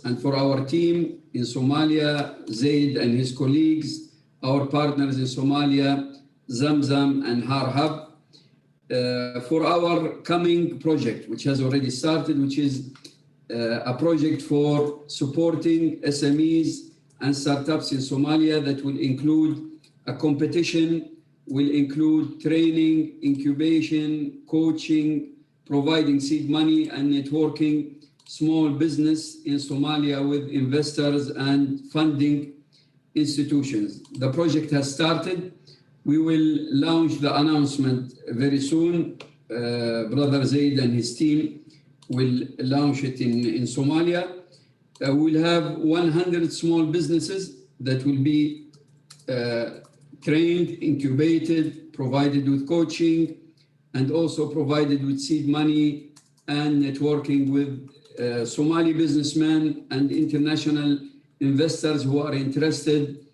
and for our team in Somalia, Zaid and his colleagues, our partners in Somalia, Zamzam and Harhab, for our coming project, which has already started, which is a project for supporting SMEs and startups in Somalia that will include a competition, will include training, incubation, coaching, providing seed money and networking small business in Somalia with investors and funding institutions. The project has started. We will launch the announcement very soon. Brother Zaid and his team will launch it in Somalia. We'll have 100 small businesses that will be trained, incubated, provided with coaching, and also provided with seed money and networking with Somali businessmen and international investors who are interested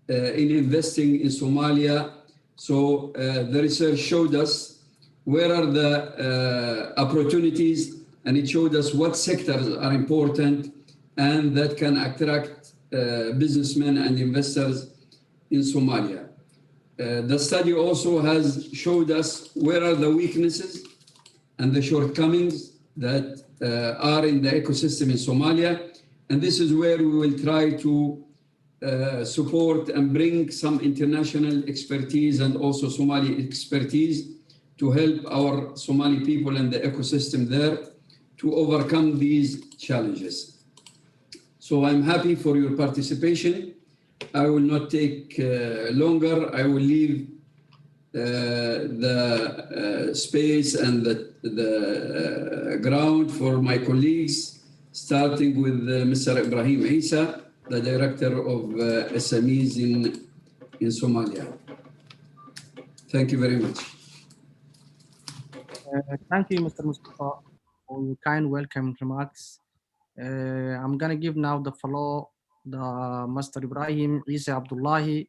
in investing in Somalia. So the research showed us where are the opportunities, and it showed us what sectors are important and that can attract businessmen and investors in Somalia. The study also has showed us where are the weaknesses and the shortcomings that are in the ecosystem in Somalia. And this is where we will try to support and bring some international expertise and also Somali expertise to help our Somali people and the ecosystem there to overcome these challenges. So I'm happy for your participation. I will not take longer. I will leave the space and the ground for my colleagues, starting with Mr. Ibrahim Isa, the Director of SMEs in Somalia. Thank you very much. Thank you, Mr. Mustafa, for your kind welcome remarks. I'm going to give now the floor to Mr. Ibrahim Isa Abdullahi,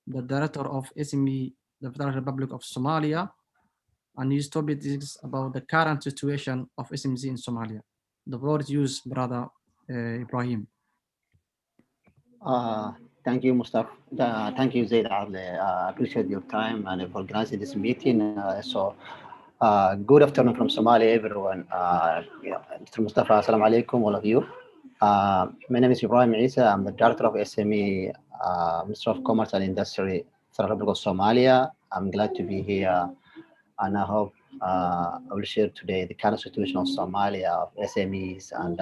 the Director of SME, the Federal Republic of Somalia, and his topic is about the current situation of SMEs in Somalia. The floor is yours, Brother Ibrahim. Thank you, Mustafa. Thank you, Zaid. I appreciate your time and for organizing this meeting. Good afternoon from Somalia, everyone. Mr. Mustafa, assalamu alaikum, all of you. My name is Ibrahim Isa. I'm the Director of SME, Minister of Commerce and Industry, Federal Republic of Somalia. I'm glad to be here, and I hope I will share today the current situation of Somalia, of SMEs, and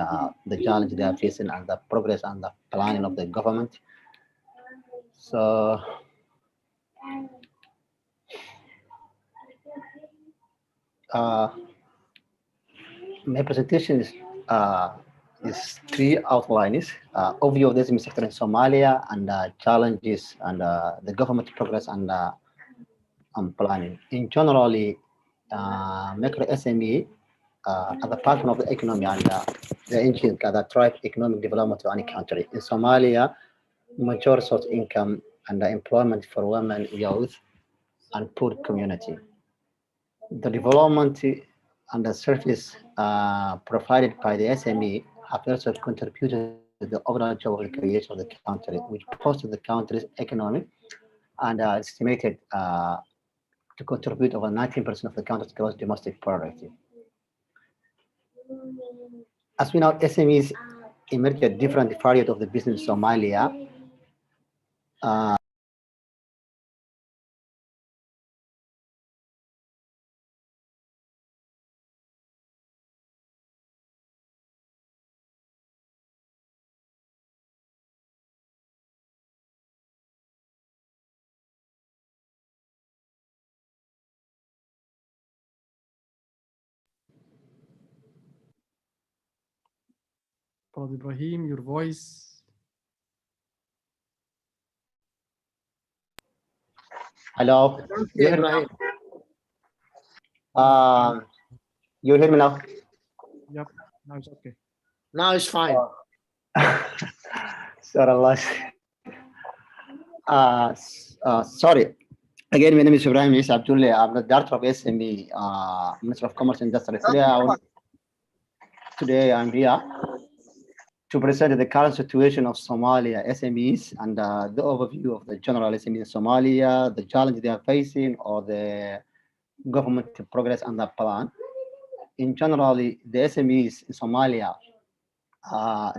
the challenge they are facing, and the progress and the planning of the government. So, my presentation is three outlines: overview of the SME sector in Somalia, and challenges, and the government progress and planning. In generally, micro SME are the partner of the economy and the engine that drive economic development to any country. In Somalia, major source income and employment for women, youth, and poor community. The development and the service provided by the SME have also contributed to the overall job creation of the country, which boosted the country's economy and estimated to contribute over 19% of the country's gross domestic product. As we know, SMEs emerged at different periods of the business in Somalia. Brother Ibrahim, your voice. Hello. You hear me now? You hear me now? Yep, now it's okay. Now it's fine. Sorry. Again, my name is Ibrahim Isa Abdullahi. I'm the Director of SME, Minister of Commerce and Industry. Today I'm here to present the current situation of Somalia SMEs and the overview of the general SMEs in Somalia, the challenge they are facing, or the government progress and the plan. In general, the SMEs in Somalia,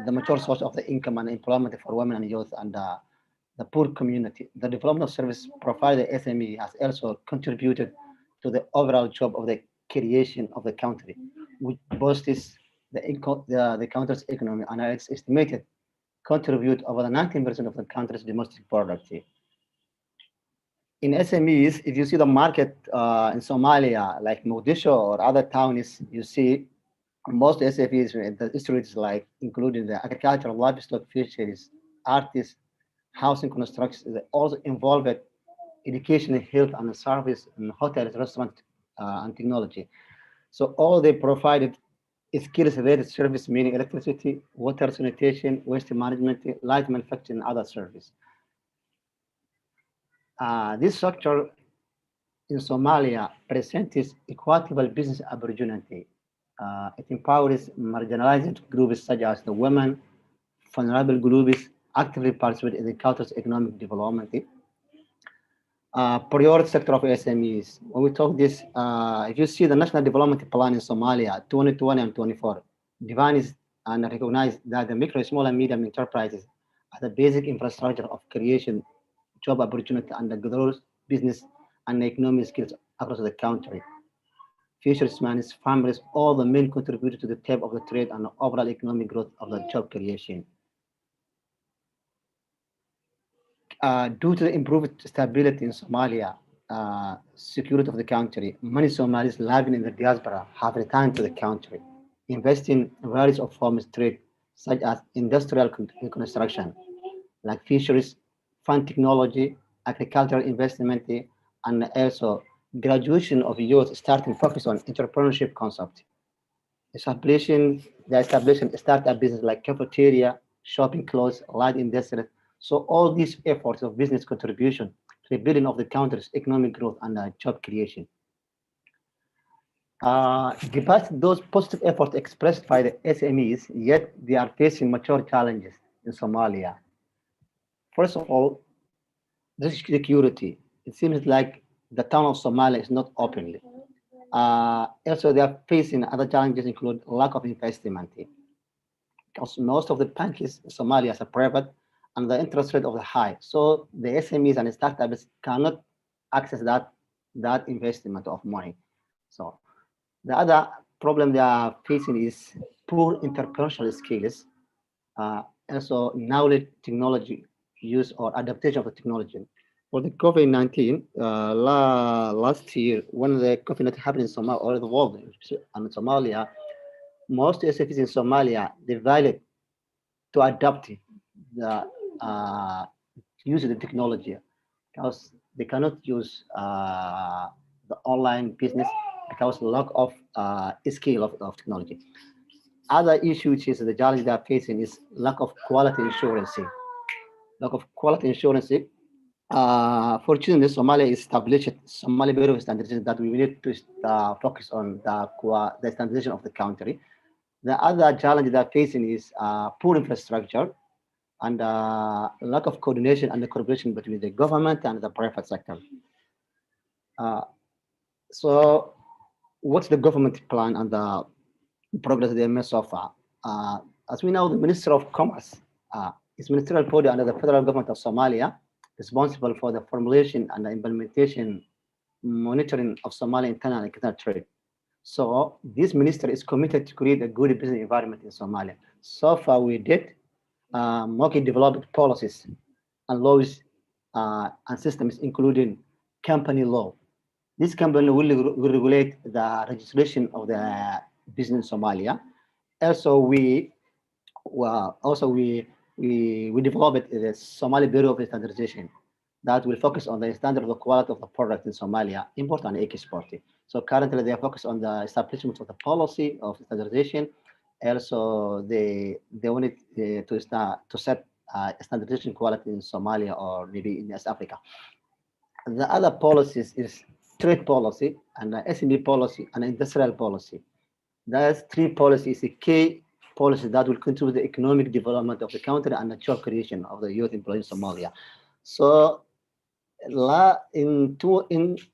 the mature source of the income and employment for women and youth and the poor community. The development of service provided the SME has also contributed to the overall job of the creation of the country, which boosts the country's economy, and it's estimated contribute over the 19% of the country's domestic product. In SMEs, if you see the market in Somalia, like Mogadishu or other towns, you see most SMEs in the industries like including the agricultural, livestock, fisheries, artists, housing construction, they also involved education, health and service, and hotels, restaurant, and technology. So all they provided skills-related service, meaning electricity, water, sanitation, waste management, light manufacturing, and other service. This structure in Somalia presents equitable business opportunity. It empowers marginalized groups such as the women, vulnerable groups, actively participate in the country's economic development. Priority sector of SMEs. When we talk this, if you see the National Development Plan in Somalia, 2020 and 24, defines and recognize that the micro, small, and medium enterprises are the basic infrastructure of creation, job opportunity, and the growth, business, and economic skills across the country. Fishermen, farmers, all the main contributors to the tab of the trade and the overall economic growth of the job creation. Due to the improved stability in Somalia, security of the country, many Somalis living in the diaspora have returned to the country, investing in various forms of trade, such as industrial construction, like fisheries, fund technology, agricultural investment, and also graduation of youth starting focus on entrepreneurship concept. The establishing startup business like cafeteria, shopping clothes, light industry. So all these efforts of business contribution to the building of the country's economic growth and job creation. Despite those positive efforts expressed by the SMEs, yet they are facing mature challenges in Somalia. First of all, the security. It seems like the town of Somalia is not openly. Also, they are facing other challenges include lack of investment, because most of the banks in Somalia are private and the interest rate of the high. So the SMEs and the startups cannot access that investment of money. So the other problem they are facing is poor entrepreneurial skills, also knowledge, technology use or adaptation of the technology. For the COVID-19, last year, when the COVID-19 happened in Somalia or the world and Somalia, most SMEs in Somalia decided to adapt the use of the technology because they cannot use the online business because lack of skill of technology. Other issue which is the challenge they are facing is lack of quality insurance. Lack of quality insurance. Fortunately, Somalia established Somali Bureau of Standardization that we need to focus on the standardization of the country. The other challenge they are facing is poor infrastructure and lack of coordination and the cooperation between the government and the private sector. So what's the government plan and the progress they made so far? As we know, the Minister of Commerce is ministerial body under the federal government of Somalia, responsible for the formulation and the implementation, monitoring of Somali internal and external trade. So this minister is committed to create a good business environment in Somalia. So far we did market developed policies and laws and systems, including company law. This company will regulate the registration of the business in Somalia. Also, we developed the Somali Bureau of Standardization that will focus on the standard of the quality of the product in Somalia, import and export. So currently they are focused on the establishment of the policy of standardization. Also, they wanted to set standardization quality in Somalia or maybe in West Africa. The other policies is trade policy and SME policy and industrial policy. Those three policies is key policies that will contribute to the economic development of the country and the job creation of the youth employed in Somalia. So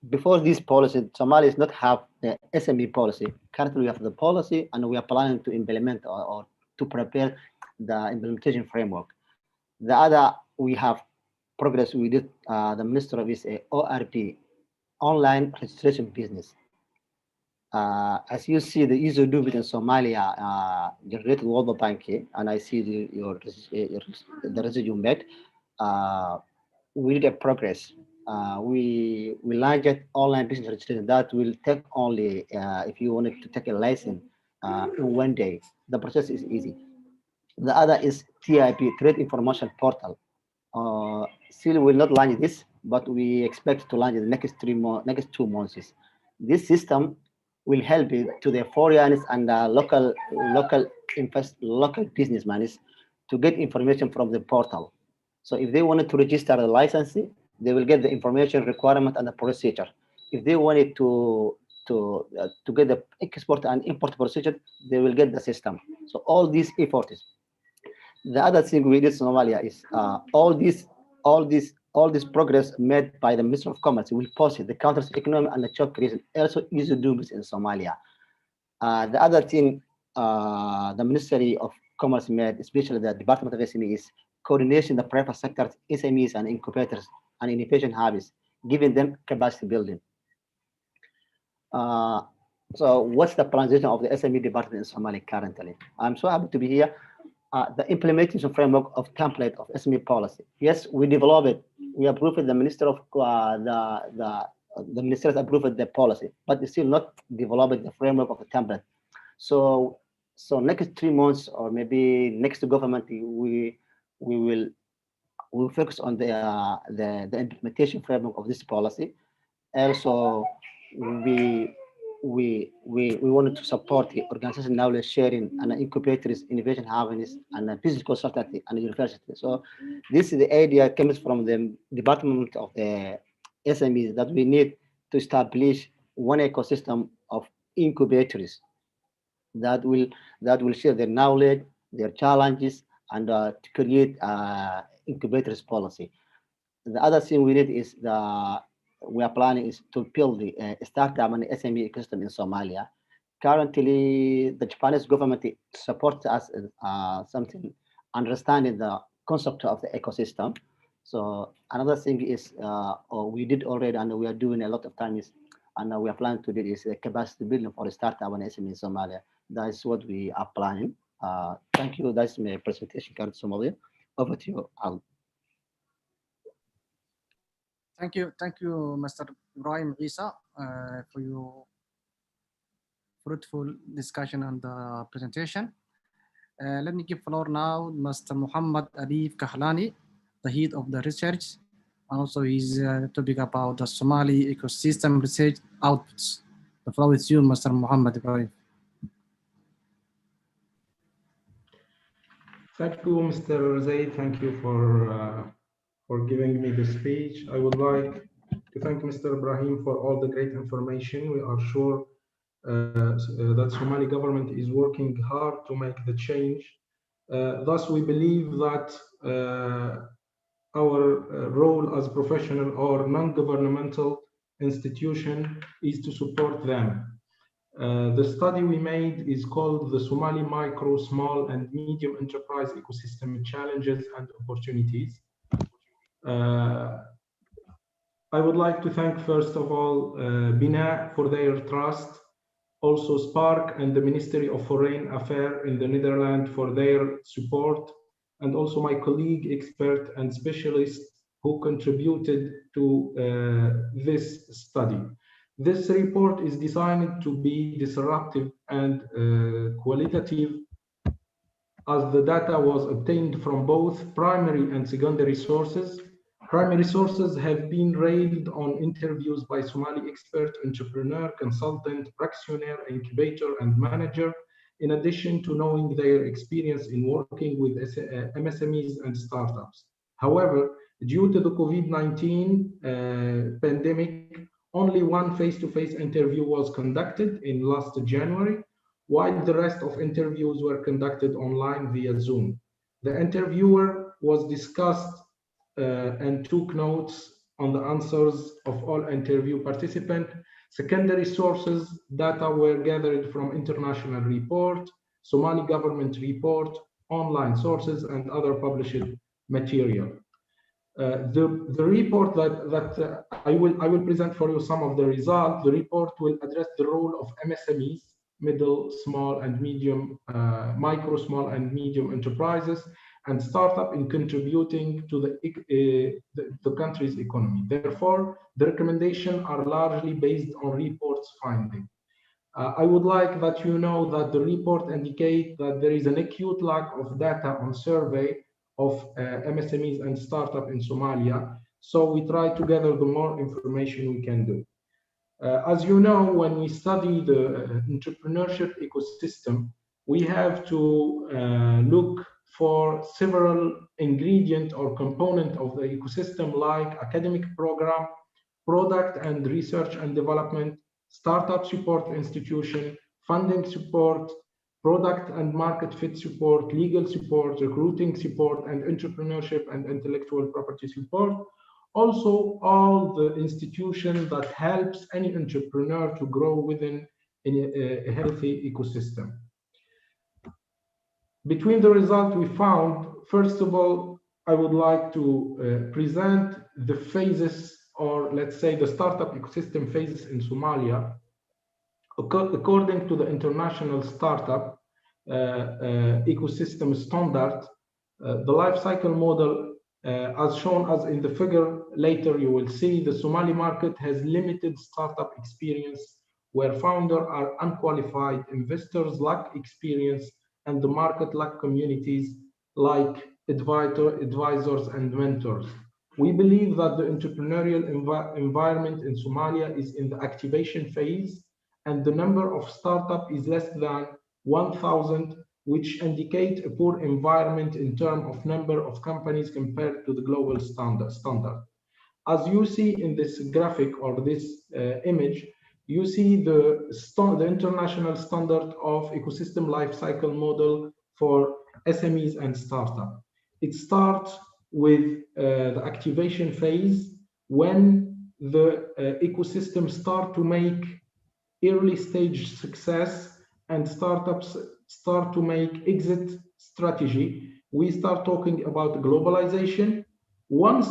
before this policy, Somalia does not have the SME policy. Currently, we have the policy, and we are planning to implement or to prepare the implementation framework. The other, we have progress. We did the Minister of is a ORP, online registration business. As you see, the ease of doing it in Somalia generated World Bank, and I see the result you made. We did a progress. We launched online business registration that will take only if you wanted to take a license in 1 day. The process is easy. The other is TIP, Trade Information Portal. Still will not launch this, but we expect to launch in the next 2 months. This system will help to the foreigners and local businessmen to get information from the portal. So if they wanted to register a license, they will get the information requirement and the procedure. If they wanted to get the export and import procedure, they will get the system. So all these efforts. The other thing we did in Somalia is all this progress made by the Ministry of Commerce will post the country's economy and the job creation, also easy to do this in Somalia. The other thing the Ministry of Commerce made, especially the Department of SMEs, is coordination the private sector, SMEs and incubators and innovation hubs, giving them capacity building. So what's the transition of the SME department in Somalia currently? I'm so happy to be here. The implementation framework of template of SME policy. Yes, we developed it. We approved it. The minister of the ministers approved the policy, but it's still not developed the framework of the template. So next 3 months or maybe next government, we will focus on the implementation framework of this policy. Also, we wanted to support the organization knowledge sharing and incubators, innovation hubs, and business consultancy and university. So this is the idea comes from the department of the SMEs that we need to establish one ecosystem of incubators that will share their knowledge, their challenges, and to create incubators policy. The other thing we need is we are planning is to build the startup and SME ecosystem in Somalia. Currently, the Japanese government supports us something understanding the concept of the ecosystem. So another thing is we did already, and we are doing a lot of times, and we are planning to do is the capacity building for the startup and SME in Somalia. That is what we are planning. Thank you. That's my presentation, Karen Somalia. Over to you, Al. Thank you, Mr. Ibrahim Isa, for your fruitful discussion and presentation. Let me give floor now Mr. Muhammad Alif Kahlani, the head of the research, and also his topic about the Somali ecosystem research outputs. The floor is you, Mr. Muhammad Ibrahim. Thank you, Mr. Zaid. Thank you for giving me the speech. I would like to thank Mr. Ibrahim for all the great information. We are sure that Somali government is working hard to make the change. Thus, we believe that our role as professional or non-governmental institution is to support them. The study we made is called the Somali Micro, Small and Medium Enterprise Ecosystem Challenges and Opportunities. I would like to thank first of all Bina for their trust, also Spark and the Ministry of Foreign Affairs in the Netherlands for their support, and also my colleague, expert and specialist who contributed to this study. This report is designed to be disruptive and qualitative, as the data was obtained from both primary and secondary sources. Primary sources have been railed on interviews by Somali expert, entrepreneur, consultant, practitioner, incubator, and manager, in addition to knowing their experience in working with MSMEs and startups. However, due to the COVID-19 pandemic, only one face-to-face interview was conducted in last January. while the rest of interviews were conducted online via Zoom. The interviewer was discussed and took notes on the answers of all interview participants. Secondary sources data were gathered from international report, Somali government report, online sources, and other published material. The report that I will present for you some of the results. The report will address the role of MSMEs, middle, small, and medium, micro, small, and medium enterprises, and startup in contributing to the country's economy. Therefore, the recommendations are largely based on report's finding. I would like that you know that the report indicates that there is an acute lack of data on survey of MSMEs and startup in Somalia. So we try to gather the more information we can do. As you know, when we study the entrepreneurship ecosystem, we have to look for several ingredients or components of the ecosystem, like academic program, product and research and development, startup support institution, funding support, product and market fit support, legal support, recruiting support, and entrepreneurship and intellectual property support. Also, all the institutions that helps any entrepreneur to grow within a healthy ecosystem. Between the results we found, first of all, I would like to present the phases, or let's say the startup ecosystem phases in Somalia. According to the international startup ecosystem standard, the life cycle model, as shown as in the figure, later you will see, the Somali market has limited startup experience, where founders are unqualified, investors lack experience, and the market lack communities like advisors and mentors. We believe that the entrepreneurial environment in Somalia is in the activation phase, and the number of startups is less than 1,000, which indicate a poor environment in terms of number of companies compared to the global standard. As you see in this graphic or this image, you see the international standard of ecosystem lifecycle model for SMEs and startups. It starts with the activation phase, when the ecosystem start to make early stage success and startups start to make exit strategy. We start talking about globalization. Once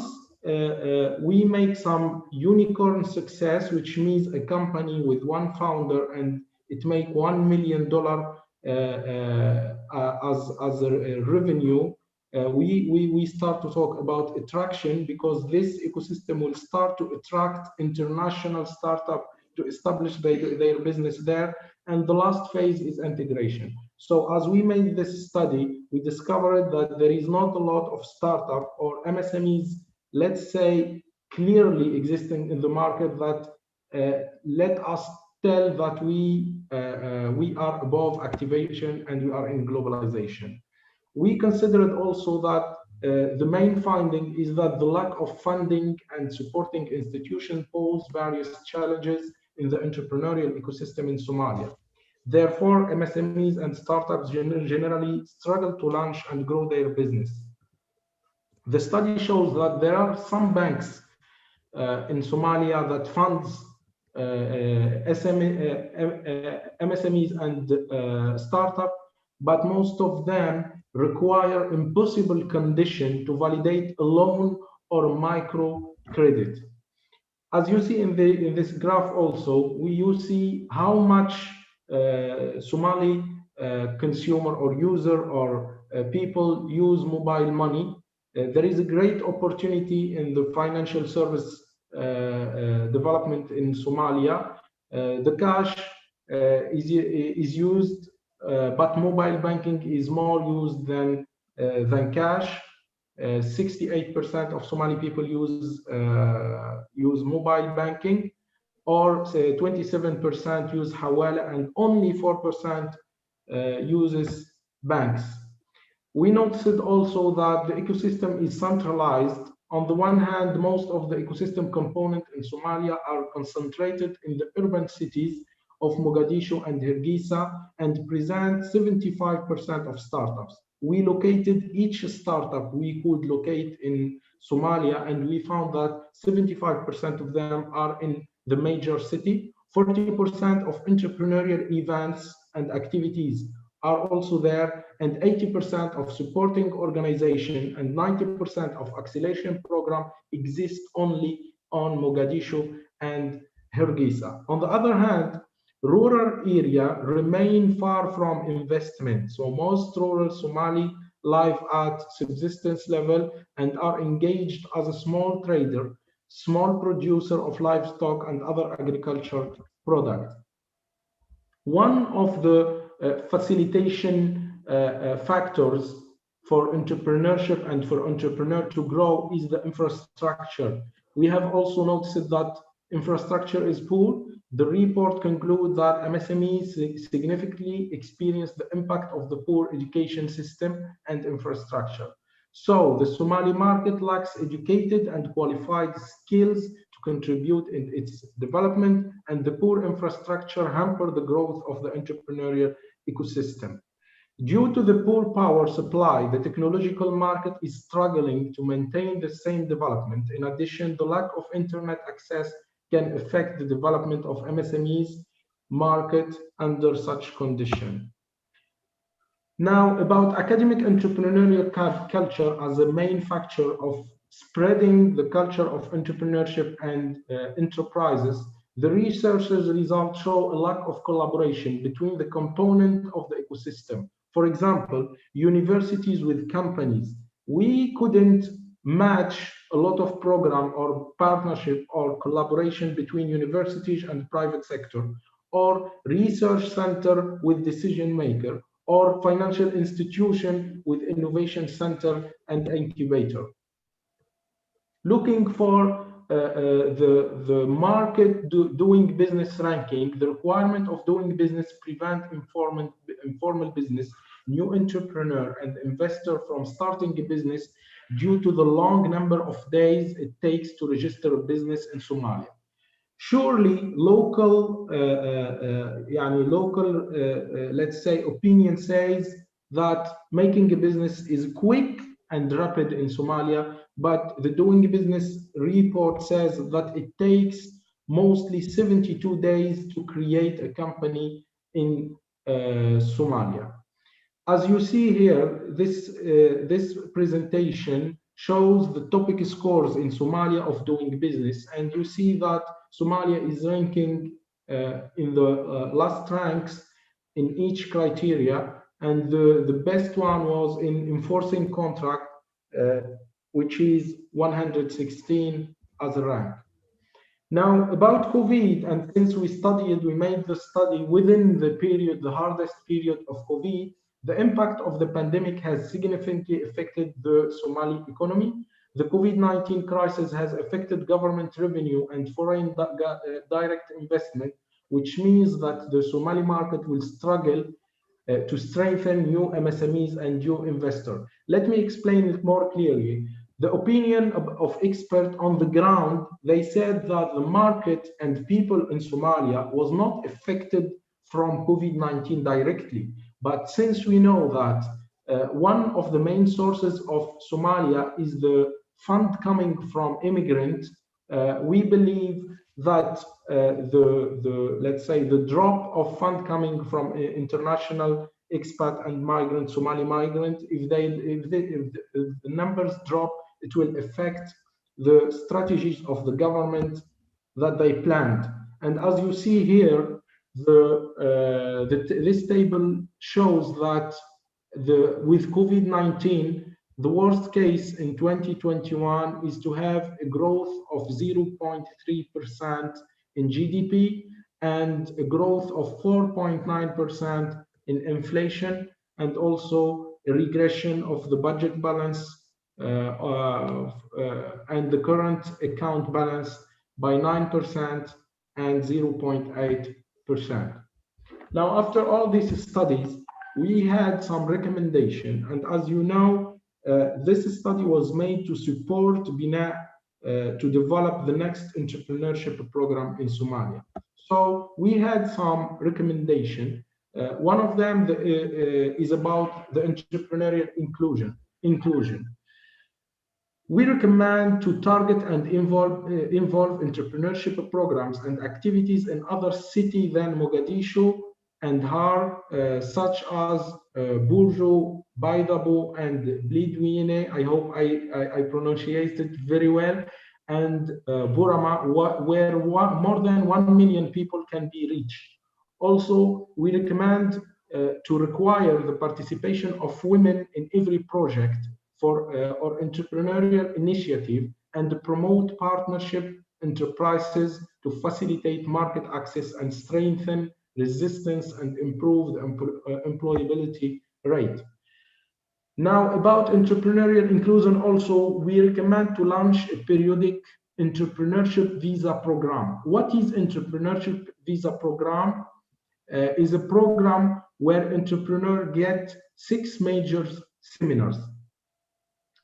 we make some unicorn success, which means a company with one founder and it make $1 million as a revenue, we start to talk about attraction, because this ecosystem will start to attract international startups to establish their business there. And the last phase is integration. So as we made this study, we discovered that there is not a lot of startup or MSMEs, let's say, clearly existing in the market that let us tell that we are above activation and we are in globalization. We considered also that the main finding is that the lack of funding and supporting institutions pose various challenges in the entrepreneurial ecosystem in Somalia. Therefore, MSMEs and startups generally struggle to launch and grow their business. The study shows that there are some banks in Somalia that funds MSMEs and startups, but most of them require impossible condition to validate a loan or micro credit. As you see in this graph also, you see how much Somali consumer or user or people use mobile money. There is a great opportunity in the financial service development in Somalia. The cash is used, but mobile banking is more used than cash. 68% of Somali people use mobile banking, or say 27% use Hawala, and only 4% uses banks. We noticed also that the ecosystem is centralized. On the one hand, most of the ecosystem components in Somalia are concentrated in the urban cities. of Mogadishu and Hargeisa and present 75% of startups. We located each startup we could locate in Somalia, and we found that 75% of them are in the major city. 40% of entrepreneurial events and activities are also there, and 80% of supporting organization and 90% of acceleration program exist only on Mogadishu and Hargeisa. On the other hand, rural area remain far from investment. So most rural Somali live at subsistence level and are engaged as a small trader, small producer of livestock and other agricultural products. One of the facilitation factors for entrepreneurship and for entrepreneur to grow is the infrastructure. We have also noticed that infrastructure is poor. The report concludes that MSMEs significantly experience the impact of the poor education system and infrastructure. So the Somali market lacks educated and qualified skills to contribute in its development, and the poor infrastructure hamper the growth of the entrepreneurial ecosystem. Due to the poor power supply, the technological market is struggling to maintain the same development. In addition, the lack of internet access can affect the development of MSMEs market under such condition. Now, about academic entrepreneurial culture as a main factor of spreading the culture of entrepreneurship and enterprises, the researchers' results show a lack of collaboration between the components of the ecosystem. For example, universities with companies. We couldn't match a lot of program or partnership or collaboration between universities and private sector, or research center with decision maker, or financial institution with innovation center and incubator. Looking for the market doing business ranking, the requirement of doing business prevent informal business, new entrepreneur and investor from starting a business due to the long number of days it takes to register a business in Somalia. Surely local, let's say, opinion says that making a business is quick and rapid in Somalia, but the doing business report says that it takes mostly 72 days to create a company in Somalia. As you see here, this presentation shows the topic scores in Somalia of doing business, and you see that Somalia is ranking in the last ranks in each criteria, and the best one was in enforcing contract, which is 116 as a rank. Now, about COVID, and since we made the study within the period, the hardest period of COVID, the impact of the pandemic has significantly affected the Somali economy. The COVID-19 crisis has affected government revenue and foreign direct investment, which means that the Somali market will struggle to strengthen new MSMEs and new investors. Let me explain it more clearly. The opinion of experts on the ground, they said that the market and people in Somalia was not affected from COVID-19 directly. But since we know that one of the main sources of Somalia is the fund coming from immigrants, we believe that let's say the drop of fund coming from international expat and migrant, Somali migrant, if the numbers drop, it will affect the strategies of the government that they planned. And as you see here, this table shows that with COVID-19, the worst case in 2021 is to have a growth of 0.3% in GDP and a growth of 4.9% in inflation, and also a regression of the budget balance and the current account balance by 9% and 0.8%. Now, after all these studies, we had some recommendation, and as you know, this study was made to support BINA to develop the next entrepreneurship program in Somalia. So we had some recommendation. One of them is about the entrepreneurial inclusion. We recommend to target and involve entrepreneurship programs and activities in other cities than Mogadishu and Har, such as Burju, Baidabo, and Blidwine. I hope I pronunciated it very well. And Burama, where more than 1 million people can be reached. Also, we recommend to require the participation of women in every project for or entrepreneurial initiative and promote partnership enterprises to facilitate market access and strengthen resistance and improve the employability rate. Now, about entrepreneurial inclusion, also, we recommend to launch a periodic entrepreneurship visa program. What is entrepreneurship visa program? Is a program where entrepreneurs get 6 major seminars.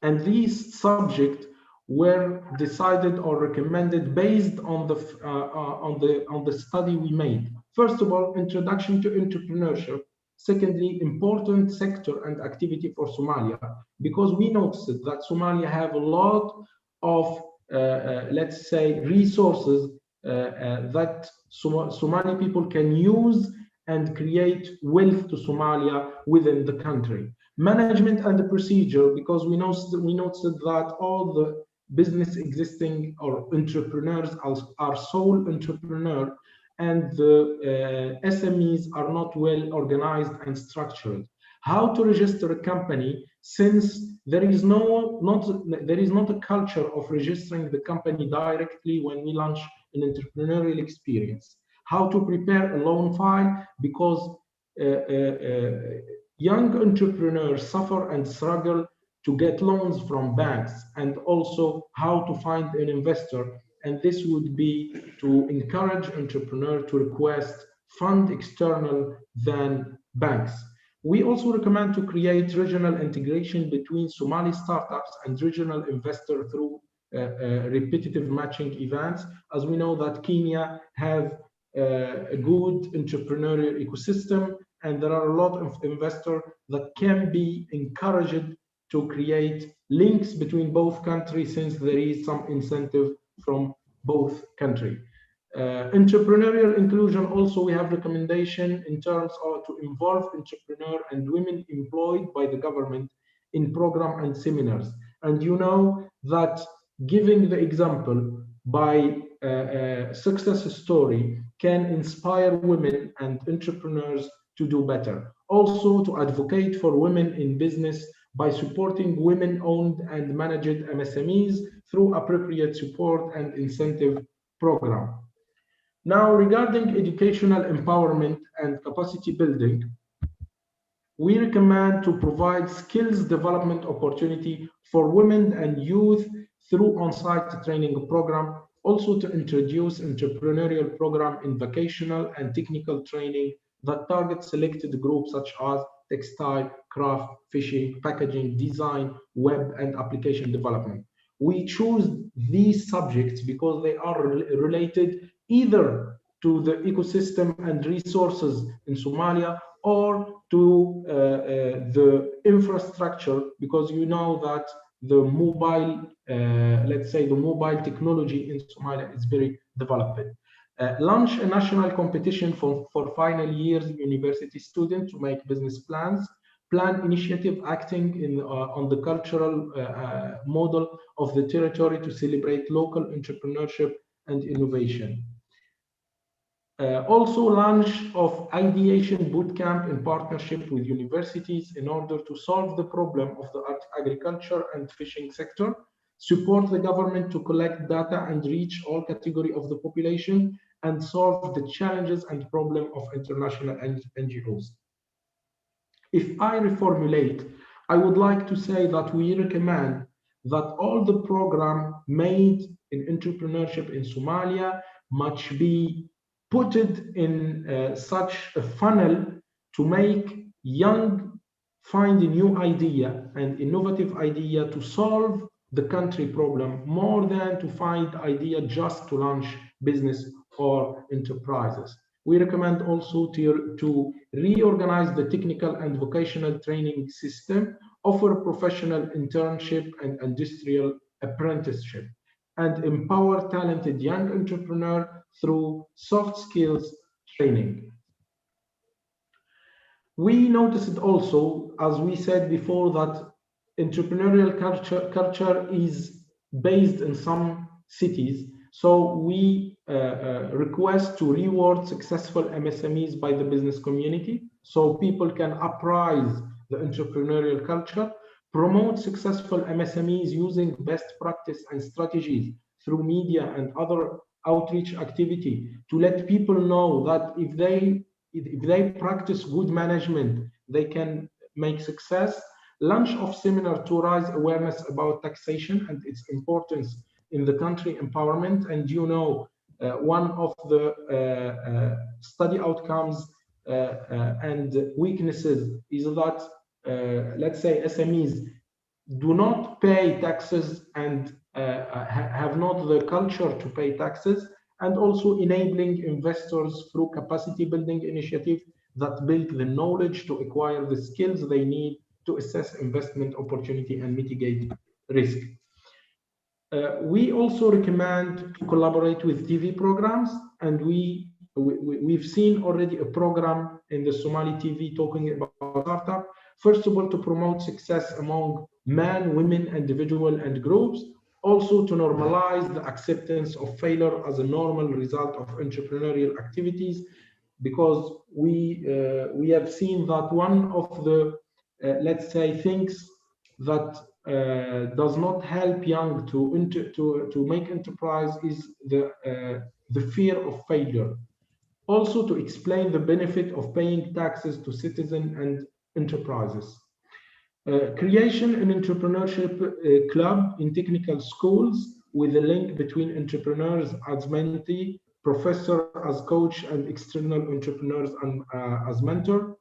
And these subjects were decided or recommended based on the study we made. First of all, introduction to entrepreneurship. Secondly, important sector and activity for Somalia, because we noticed that Somalia have a lot of, let's say, resources that Somali people can use and create wealth to Somalia within the country. Management and the procedure, because we noticed that all the business existing or entrepreneurs are sole entrepreneur, and the SMEs are not well organized and structured. How to register a company, since there is not a culture of registering the company directly when we launch an entrepreneurial experience. How to prepare a loan file, because young entrepreneurs suffer and struggle to get loans from banks, and also how to find an investor. And this would be to encourage entrepreneurs to request fund external than banks. We also recommend to create regional integration between Somali startups and regional investors through repetitive matching events, as we know that Kenya have a good entrepreneurial ecosystem, and there are a lot of investors that can be encouraged to create links between both countries, since there is some incentive from both countries. Entrepreneurial inclusion, also we have recommendation in terms of to involve entrepreneurs and women employed by the government in program and seminars. And you know that giving the example by a success story can inspire women and entrepreneurs to do better. Also to advocate for women in business by supporting women-owned and managed MSMEs through appropriate support and incentive program. Now, regarding educational empowerment and capacity building, we recommend to provide skills development opportunity for women and youth through on-site training program, also to introduce entrepreneurial program in vocational and technical training that target selected groups such as textile, craft, fishing, packaging, design, web, and application development. We choose these subjects because they are related either to the ecosystem and resources in Somalia or to the infrastructure, because you know that the mobile, let's say the mobile technology in Somalia is very developed. Launch a national competition for final years university students to make business plans, plan initiative acting on the cultural model of the territory to celebrate local entrepreneurship and innovation. Also launch of ideation bootcamp in partnership with universities in order to solve the problem of the agriculture and fishing sector, support the government to collect data and reach all categories of the population, and solve the challenges and problem of international NGOs. If I reformulate, I would like to say that we recommend that all the program made in entrepreneurship in Somalia must be put it in such a funnel to make young find a new idea and innovative idea to solve the country problem, more than to find idea just to launch business or enterprises. We recommend also to reorganize the technical and vocational training system, offer professional internship and industrial apprenticeship, and empower talented young entrepreneurs through soft skills training. We noticed also, as we said before, that entrepreneurial culture is based in some cities. So we request to reward successful MSMEs by the business community, so people can uprise the entrepreneurial culture, promote successful MSMEs using best practice and strategies through media and other outreach activity to let people know that if they practice good management, they can make success. Launch of seminar to raise awareness about taxation and its importance in the country empowerment. And you know, one of the study outcomes and weaknesses is that, let's say, SMEs do not pay taxes and have not the culture to pay taxes, and also enabling investors through capacity building initiative that build the knowledge to acquire the skills they need to assess investment opportunity and mitigate risk. We also recommend to collaborate with TV programs, and we've seen already a program in the Somali TV talking about startup. First of all, to promote success among men, women, individual, and groups. Also to normalize the acceptance of failure as a normal result of entrepreneurial activities, because we have seen that one of the let's say things that does not help young to make enterprise is the fear of failure. Also to explain the benefit of paying taxes to citizens and enterprises. Creation an entrepreneurship club in technical schools with a link between entrepreneurs as mentee, professor as coach, and external entrepreneurs as mentor.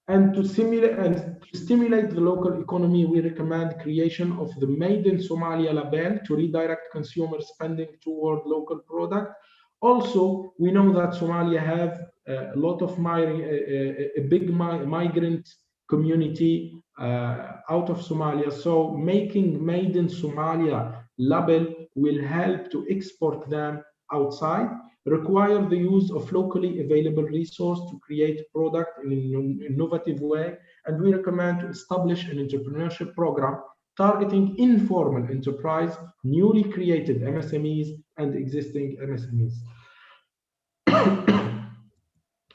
And to stimulate the local economy, we recommend creation of the Made in Somalia label to redirect consumer spending toward local product. Also, we know that Somalia have a lot of a big migrant community out of Somalia. So making Made in Somalia label will help to export them outside, require the use of locally available resource to create product in an innovative way. And we recommend to establish an entrepreneurship program targeting informal enterprise, newly created MSMEs, and existing MSMEs.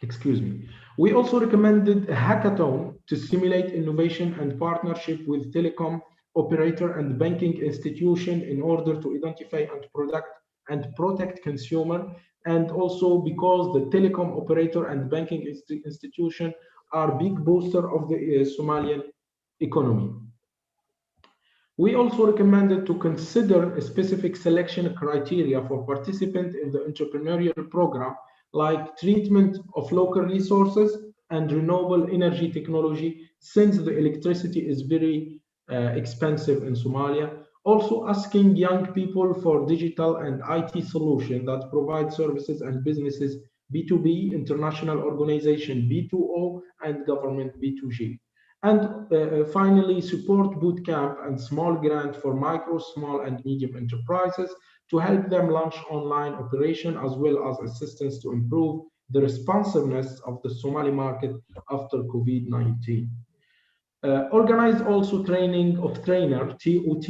Excuse me. We also recommended a hackathon to stimulate innovation and partnership with telecom operator and banking institution in order to identify and protect consumer, and also because the telecom operator and banking institution are big booster of the Somalian economy. We also recommended to consider a specific selection criteria for participants in the entrepreneurial program, like treatment of local resources and renewable energy technology, since the electricity is very expensive in Somalia. Also asking young people for digital and IT solutions that provide services and businesses, B2B, international organization, B2O, and government, B2G. And finally, support bootcamp and small grant for micro, small, and medium enterprises to help them launch online operation, as well as assistance to improve the responsiveness of the Somali market after COVID-19. Organize also training of trainer, TOT,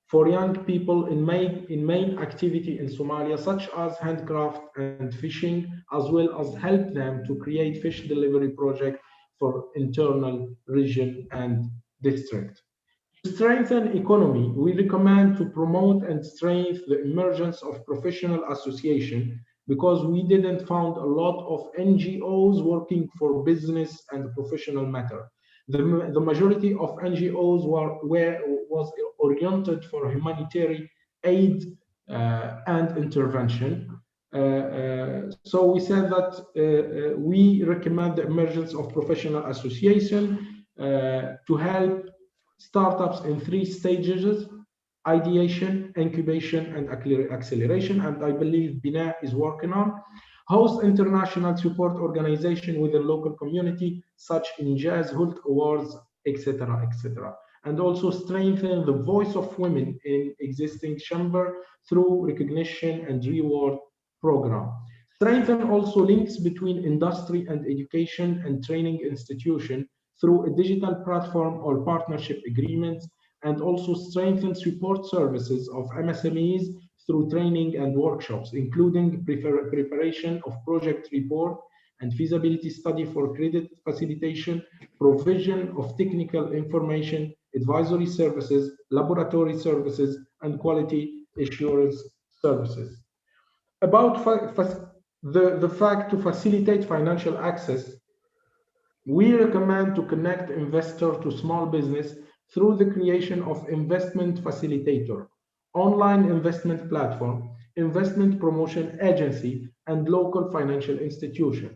for young people in main activity in Somalia, such as handcraft and fishing, as well as help them to create fish delivery project for internal region and district. To strengthen economy, we recommend to promote and strengthen the emergence of professional association, because we didn't find a lot of NGOs working for business and professional matter. The majority of NGOs was oriented for humanitarian aid and intervention. So we said that we recommend the emergence of professional association to help startups in 3 stages. ideation, incubation, and acceleration, and I believe Bina is working on. Host international support organization within local community, such Injaz, Hult Awards, etc., etc. And also strengthen the voice of women in existing chamber through recognition and reward program. Strengthen also links between industry and education and training institution through a digital platform or partnership agreements, and also strengthen support services of MSMEs through training and workshops, including preparation of project report and feasibility study for credit facilitation, provision of technical information, advisory services, laboratory services, and quality assurance services. About the fact to facilitate financial access, we recommend to connect investor to small business through the creation of investment facilitator, online investment platform, investment promotion agency, and local financial institution.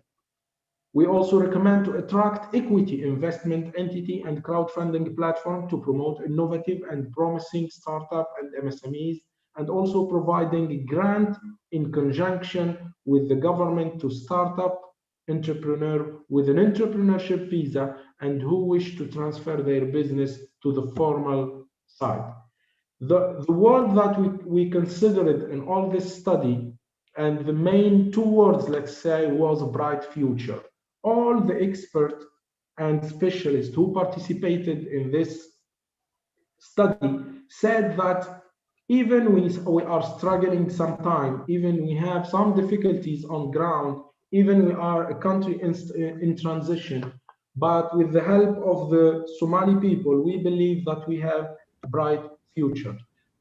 We also recommend to attract equity investment entity and crowdfunding platform to promote innovative and promising startup and MSMEs, and also providing a grant in conjunction with the government to startup entrepreneur with an entrepreneurship visa and who wish to transfer their business to the formal side. The word that we considered in all this study, and the main two words, let's say, was bright future. All the experts and specialists who participated in this study said that even we are struggling sometime, even we have some difficulties on ground, even we are a country in transition, but with the help of the Somali people, we believe that we have a bright future.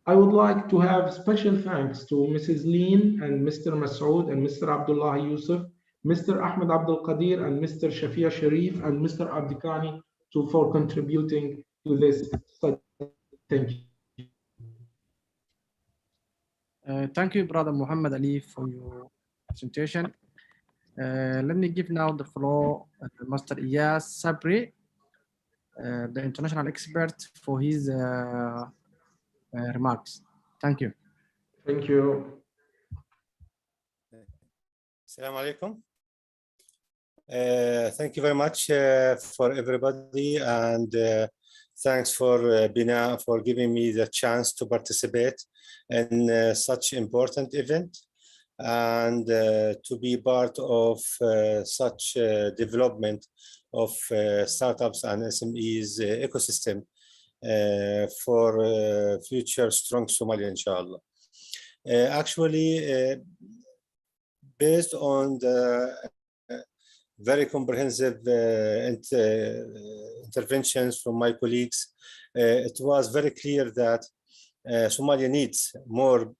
I would like to have special thanks to Mrs. Leen and Mr. Masoud and Mr. Abdullah Yusuf, Mr. Ahmed Abdul Qadir and Mr. Shafia Sharif and Mr. Abdikani for contributing to this study. Thank you. Thank you, Brother Muhammad Ali, for your presentation. Let me give now the floor to Master Iyas Sabri, the international expert, for his remarks. Thank you. Thank you. Assalamu alaikum. Thank you very much for everybody, and thanks for Bina for giving me the chance to participate in such important event and to be part of such development of startups and SMEs ecosystem for future strong Somalia, inshallah. Actually, based on the very comprehensive interventions from my colleagues, it was very clear that Somalia needs more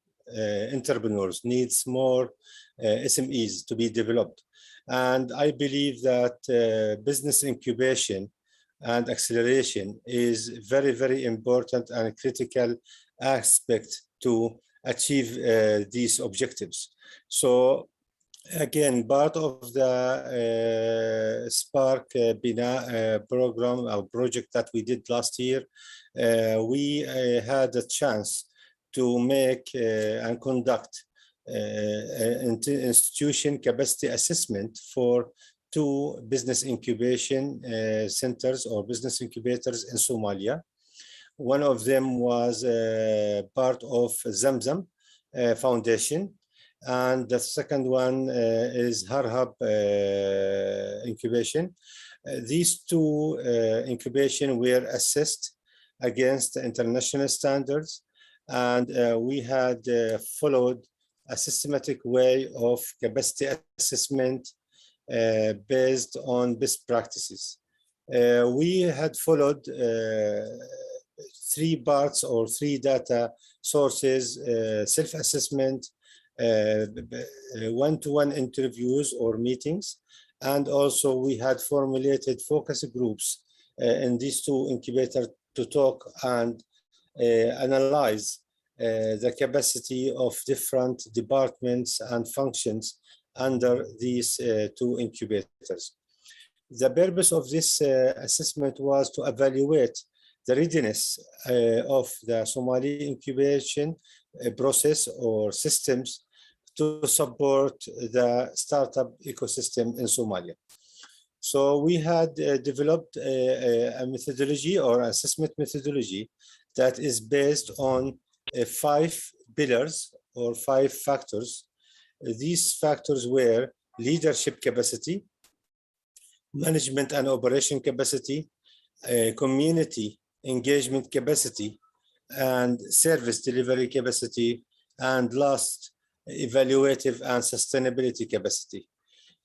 entrepreneurs, needs more SMEs to be developed. And I believe that business incubation and acceleration is very, very important and critical aspect to achieve these objectives. So again, part of the Spark Bina program or project that we did last year, we had a chance to make and conduct institution capacity assessment for 2 business incubation centers or business incubators in Somalia. One of them was part of Zamzam Foundation, and the second one is Harhab incubation. These 2 incubation were assessed against international standards, and we had followed a systematic way of capacity assessment based on best practices. We had followed 3 parts or 3 data sources: self-assessment, one-to-one interviews or meetings, and also we had formulated focus groups in these 2 incubators to talk and analyze the capacity of different departments and functions under these 2 incubators. The purpose of this assessment was to evaluate the readiness of the Somali incubation process or systems to support the startup ecosystem in Somalia. So we had developed a methodology or assessment methodology that is based on 5 pillars or 5 factors. These factors were leadership capacity, management and operation capacity, community engagement capacity, and service delivery capacity, and last, evaluative and sustainability capacity.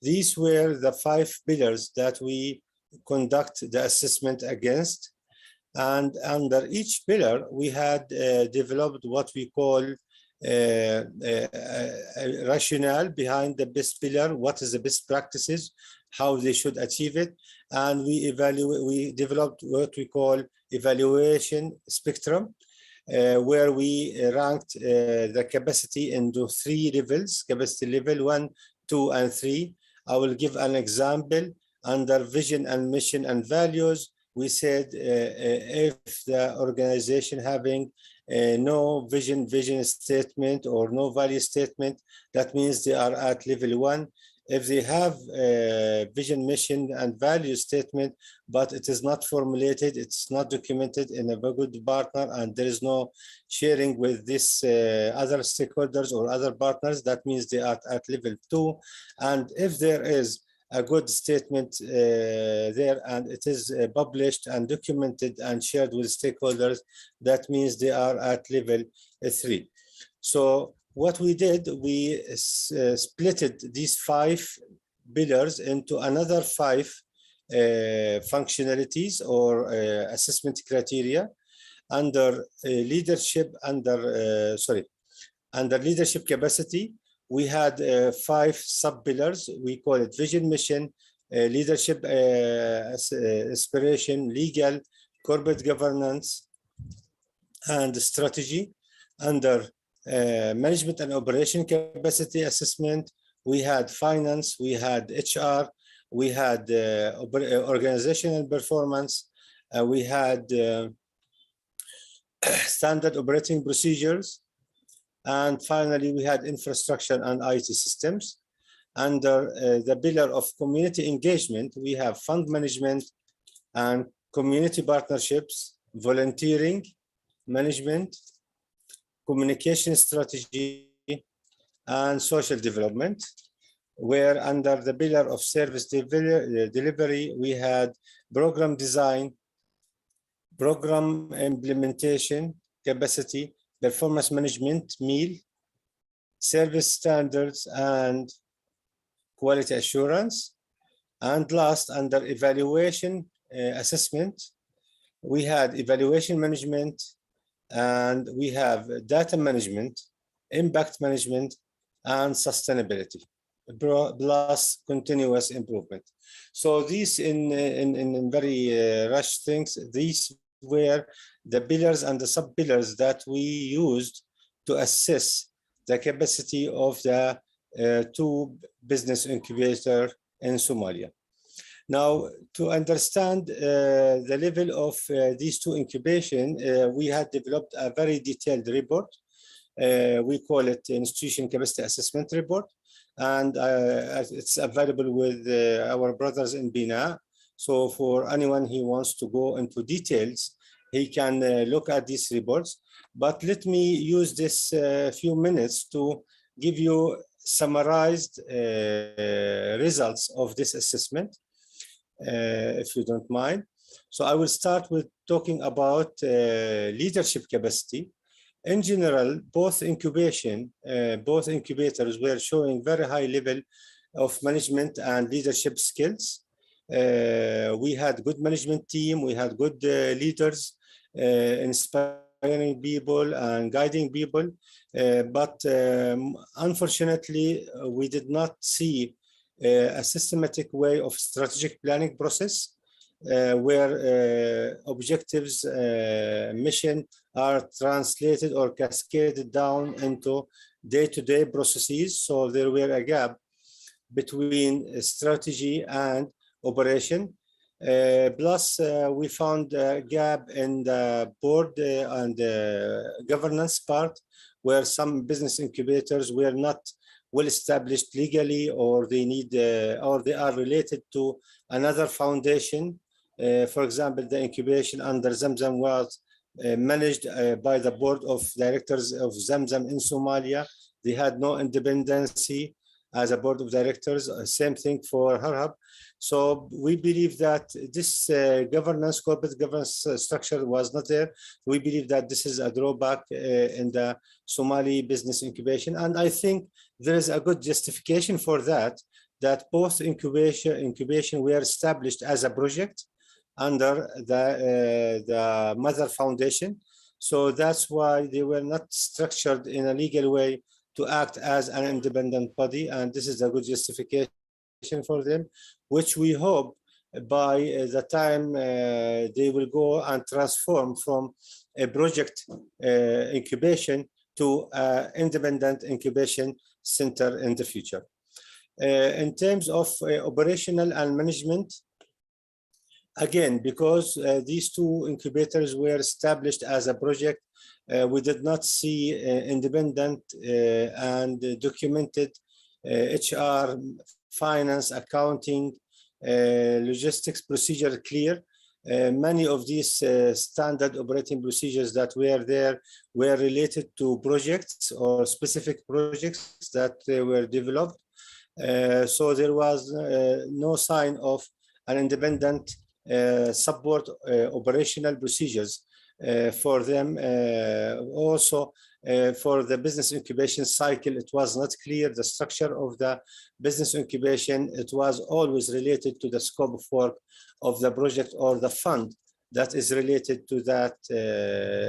These were the 5 pillars that we conduct the assessment against. And under each pillar, we had developed what we call a rationale behind the best pillar, what is the best practices, how they should achieve it. And we developed what we call evaluation spectrum, where we ranked the capacity into 3 levels, capacity level 1, 2, and 3. I will give an example. Under vision and mission and values, we said if the organization having no vision statement or no value statement, that means they are at level 1. If they have vision, mission, and value statement, but it is not formulated, it's not documented in a very good partner, and there is no sharing with this other stakeholders or other partners, that means they are at level 2. And if there is a good statement there and it is published and documented and shared with stakeholders, that means they are at level 3. So what we did, we splitted these 5 pillars into another 5 functionalities or assessment criteria under leadership, under leadership capacity. We had 5 sub-pillars. We call it vision, mission, leadership, inspiration, legal, corporate governance, and strategy. Under management and operation capacity assessment, we had finance, we had HR, we had organizational performance, we had standard operating procedures, and finally we had infrastructure and IT systems. Under the pillar of community engagement, we have fund management and community partnerships, volunteering, management, communication strategy, and social development, where under the pillar of service delivery, we had program design, program implementation capacity, performance management, meal, service standards, and quality assurance. And last, under evaluation assessment, we had evaluation management, and we have data management, impact management, and sustainability, plus continuous improvement. So these in very rush things, these were the pillars and the sub-pillars that we used to assess the capacity of the 2 business incubators in Somalia. Now, to understand the level of these 2 incubation, we had developed a very detailed report. We call it Institution Capacity Assessment Report, and it's available with our brothers in Bina. So for anyone who wants to go into details, he can look at these reports. But let me use this few minutes to give you summarized results of this assessment, if you don't mind. So I will start with talking about leadership capacity. In general, both incubators were showing very high level of management and leadership skills. We had good management team, we had good leaders, inspiring people and guiding people. But unfortunately, we did not see a systematic way of strategic planning process where objectives, mission are translated or cascaded down into day-to-day processes. So there were a gap between strategy and operation. Plus, we found a gap in the board and governance part, where some business incubators were not well established legally, or they need, or they are related to another foundation. For example, the incubation under Zamzam was managed by the board of directors of Zamzam in Somalia. They had no independency as a board of directors. Same thing for Harhab. So we believe that this governance, corporate governance structure was not there. We believe that this is a drawback in the Somali business incubation. And I think there is a good justification for that, that both incubation were established as a project under the mother foundation. So that's why they were not structured in a legal way to act as an independent body. And this is a good justification for them, which we hope by the time they will go and transform from a project incubation to independent incubation center in the future. In terms of operational and management, again, because these two incubators were established as a project, we did not see independent and documented HR, finance, accounting, logistics procedure clear. Many of these standard operating procedures that were there were related to projects or specific projects that were developed. So there was no sign of an independent support operational procedures for them. Also, for the business incubation cycle, it was not clear the structure of the business incubation. It was always related to the scope of work of the project or the fund that is related to that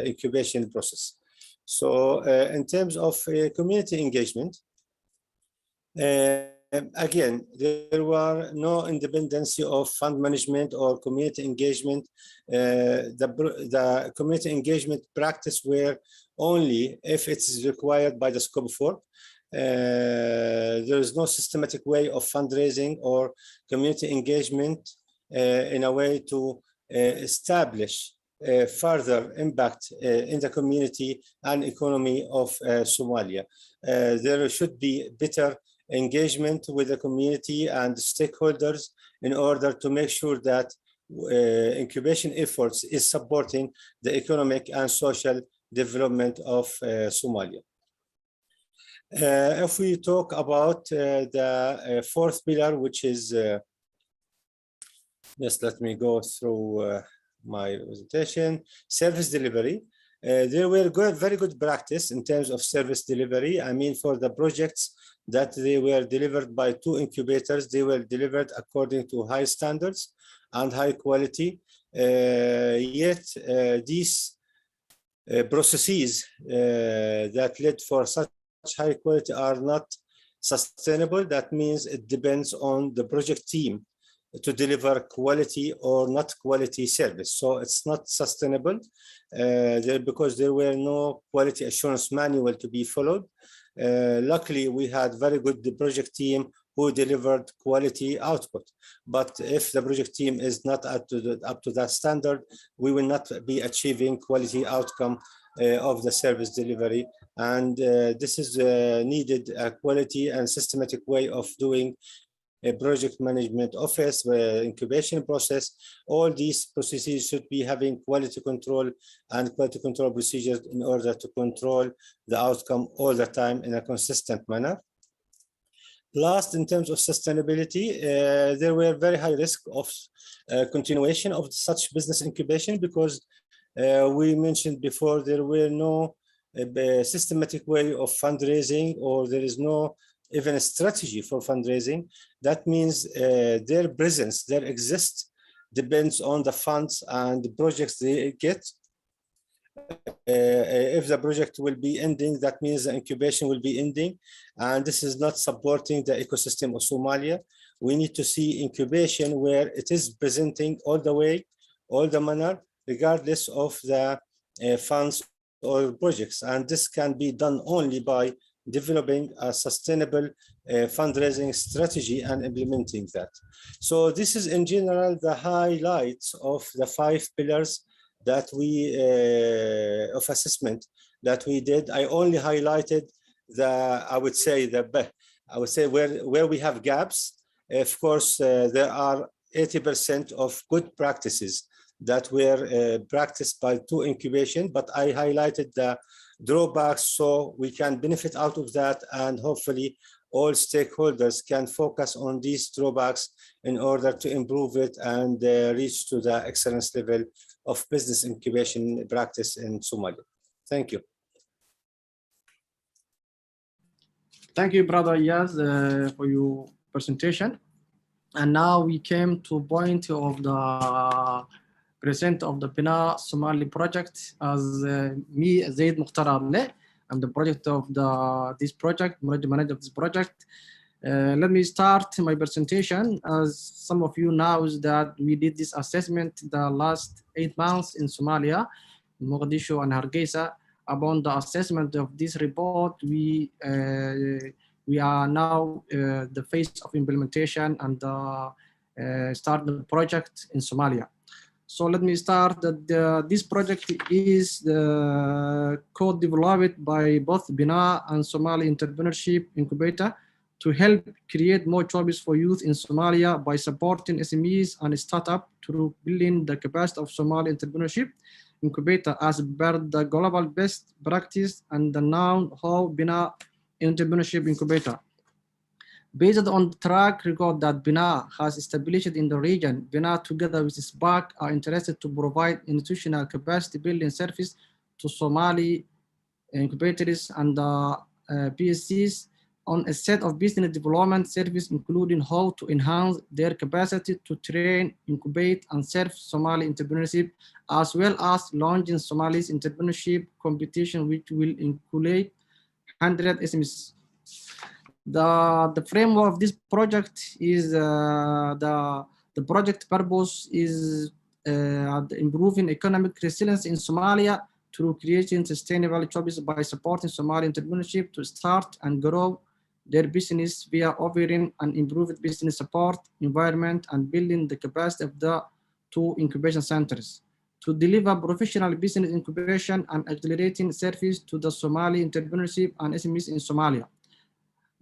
incubation process. So in terms of community engagement, again, there were no independency of fund management or community engagement. The community engagement practice were only if it is required by the scope of work. There is no systematic way of fundraising or community engagement in a way to establish further impact in the community and economy of Somalia. There should be better engagement with the community and stakeholders in order to make sure that incubation efforts is supporting the economic and social development of Somalia. If we talk about the fourth pillar, which is, just let me go through my presentation, service delivery. There were very good practice in terms of service delivery. I mean, for the projects that they were delivered by two incubators, they were delivered according to high standards and high quality. Yet these processes that led for such high quality are not sustainable. That means it depends on the project team to deliver quality or not quality service. So it's not sustainable because there were no quality assurance manual to be followed. Luckily, we had very good project team who delivered quality output. But if the project team is not up to that standard, we will not be achieving quality outcome of the service delivery. And this is needed a quality and systematic way of doing a project management office, incubation process. All these processes should be having quality control and quality control procedures in order to control the outcome all the time in a consistent manner. Last, in terms of sustainability, there were very high risk of continuation of such business incubation because we mentioned before there were no systematic way of fundraising, or there is no even a strategy for fundraising. That means their presence, their exist, depends on the funds and the projects they get. If the project will be ending, that means the incubation will be ending, and this is not supporting the ecosystem of Somalia. We need to see incubation where it is presenting all the way, all the manner, regardless of the funds or projects, and this can be done only by developing a sustainable fundraising strategy and implementing that. So this is in general the highlights of the 5 pillars that we of assessment that we did. I only highlighted I would say where we have gaps. Of course, there are 80% of good practices that were practiced by 2 incubation, but I highlighted the drawbacks so we can benefit out of that, and hopefully all stakeholders can focus on these drawbacks in order to improve it and reach to the excellence level of business incubation practice in Somalia. Thank you. Thank you, Brother Yaz, for your presentation. And now we came to point of the present of the Bina Somali project. As me, Zaid Mukhtar Ableh, I'm the project of this project, manager of this project. Let me start my presentation. As some of you know that we did this assessment the last 8 months in Somalia, in Mogadishu and Hargeisa. Upon the assessment of this report, we are now the phase of implementation and start the project in Somalia. So let me start that this project is co-developed by both Bina and Somali Entrepreneurship Incubator to help create more jobs for youth in Somalia by supporting SMEs and startups through building the capacity of Somali Entrepreneurship Incubator as per the global best practice and the known how Bina Entrepreneurship Incubator. Based on the track record that Bina has established in the region, Bina together with SPAC are interested to provide institutional capacity building service to Somali incubators and PSCs on a set of business development services, including how to enhance their capacity to train, incubate, and serve Somali entrepreneurship, as well as launching Somali's entrepreneurship competition, which will include 100 SMEs. The framework of this project is the project purpose is improving economic resilience in Somalia through creating sustainable jobs by supporting Somali entrepreneurship to start and grow their business via offering an improved business support environment and building the capacity of the 2 incubation centers to deliver professional business incubation and accelerating service to the Somali entrepreneurship and SMEs in Somalia.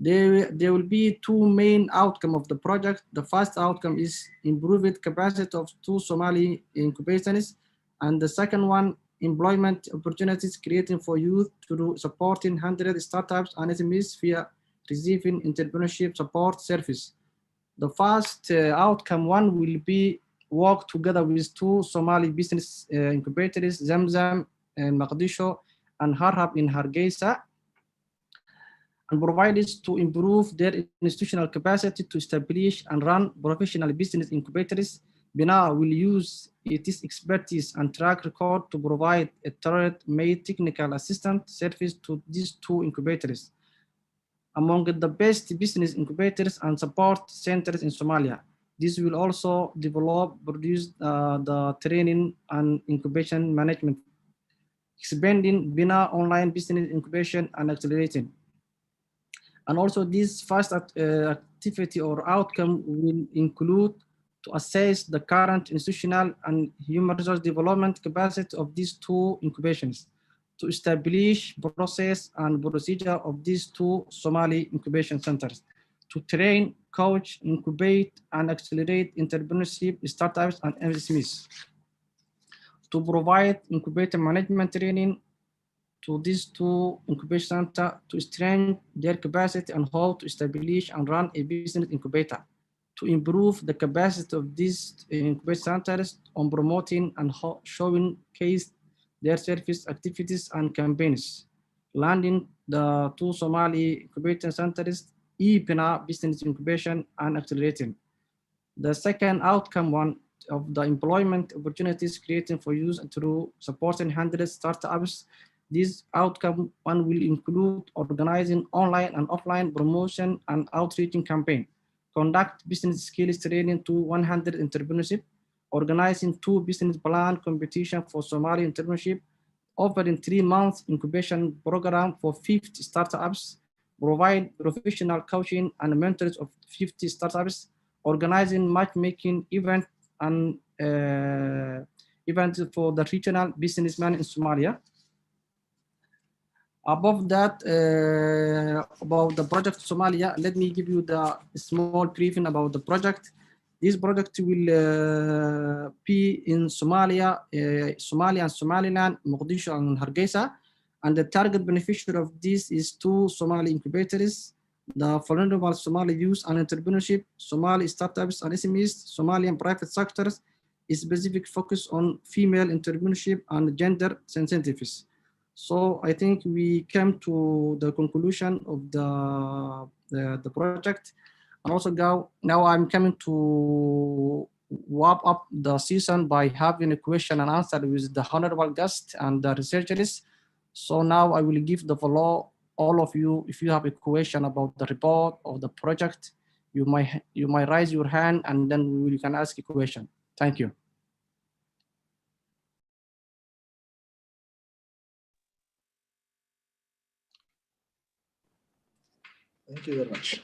There will be 2 main outcomes of the project. The first outcome is improved capacity of 2 Somali incubators, and the second one, employment opportunities creating for youth through supporting 100 startups and SMEs via receiving entrepreneurship support service. The first outcome one will be work together with 2 Somali business incubators, Zamzam in Mogadishu and Harhab in Hargeisa, and provided to improve their institutional capacity to establish and run professional business incubators. Bina will use its expertise and track record to provide a tailor-made technical assistance service to these 2 incubators, among the best business incubators and support centers in Somalia. This will also produce the training and incubation management, expanding Bina online business incubation and accelerating. And also this first activity or outcome will include to assess the current institutional and human resource development capacity of these 2 incubations, to establish process and procedure of these 2 Somali incubation centers, to train, coach, incubate, and accelerate entrepreneurship startups and SMEs, to provide incubator management training to these 2 incubation centers to strengthen their capacity and how to establish and run a business incubator, to improve the capacity of these incubation centers on promoting and showing case their service activities and campaigns, landing the 2 Somali incubation centers, Bina business incubation and accelerating. The second outcome one of the employment opportunities creating for youth through supporting 100 startups. This outcome one will include organizing online and offline promotion and outreaching campaign, conduct business skills training to 100 entrepreneurship, organizing 2 business plan competition for Somali entrepreneurship, offering 3-month incubation program for 50 startups, provide professional coaching and mentors of 50 startups, organizing matchmaking event and events for the regional businessmen in Somalia. Above that, about the project Somalia, let me give you the small briefing about the project. This project will be in Somalia, Somalia and Somaliland, Mogadishu and Hargeisa. And the target beneficiary of this is 2 Somali incubators, the vulnerable Somali youth and entrepreneurship, Somali startups and SMEs, Somalian private sectors, a specific focus on female entrepreneurship and gender sensitivities. So I think we came to the conclusion of the project. And also now I'm coming to wrap up the season by having a question and answer with the honorable guest and the researchers. So now I will give the floor, all of you, if you have a question about the report or the project, you might raise your hand and then you can ask a question. Thank you. Thank you very much.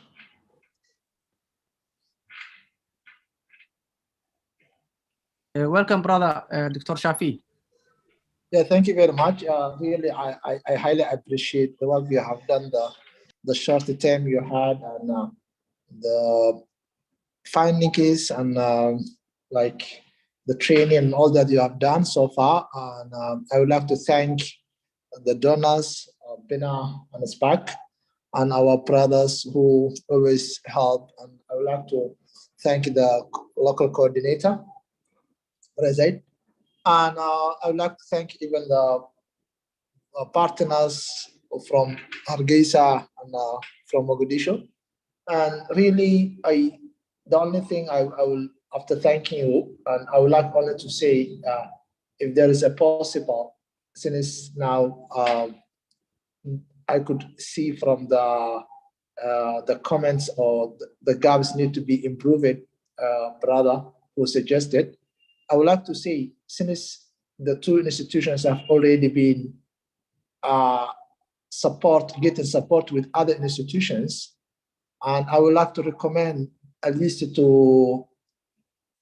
Welcome, brother, Dr. Shafi. Yeah, thank you very much. Really, I highly appreciate the work you have done, the short time you had, and the findings and like the training and all that you have done so far. And I would like to thank the donors, Bina and SPAC, and our brothers who always help. And I would like to thank the local coordinator, Razid. And I would like to thank even the partners from Hargeisa and from Mogadishu. And really, the only thing I will, after thanking you, and I would like only to say, if there is a possible, since now I could see from the comments or the gaps need to be improved, brother who suggested, I would like to say, since the 2 institutions have already been getting support with other institutions, and I would like to recommend at least to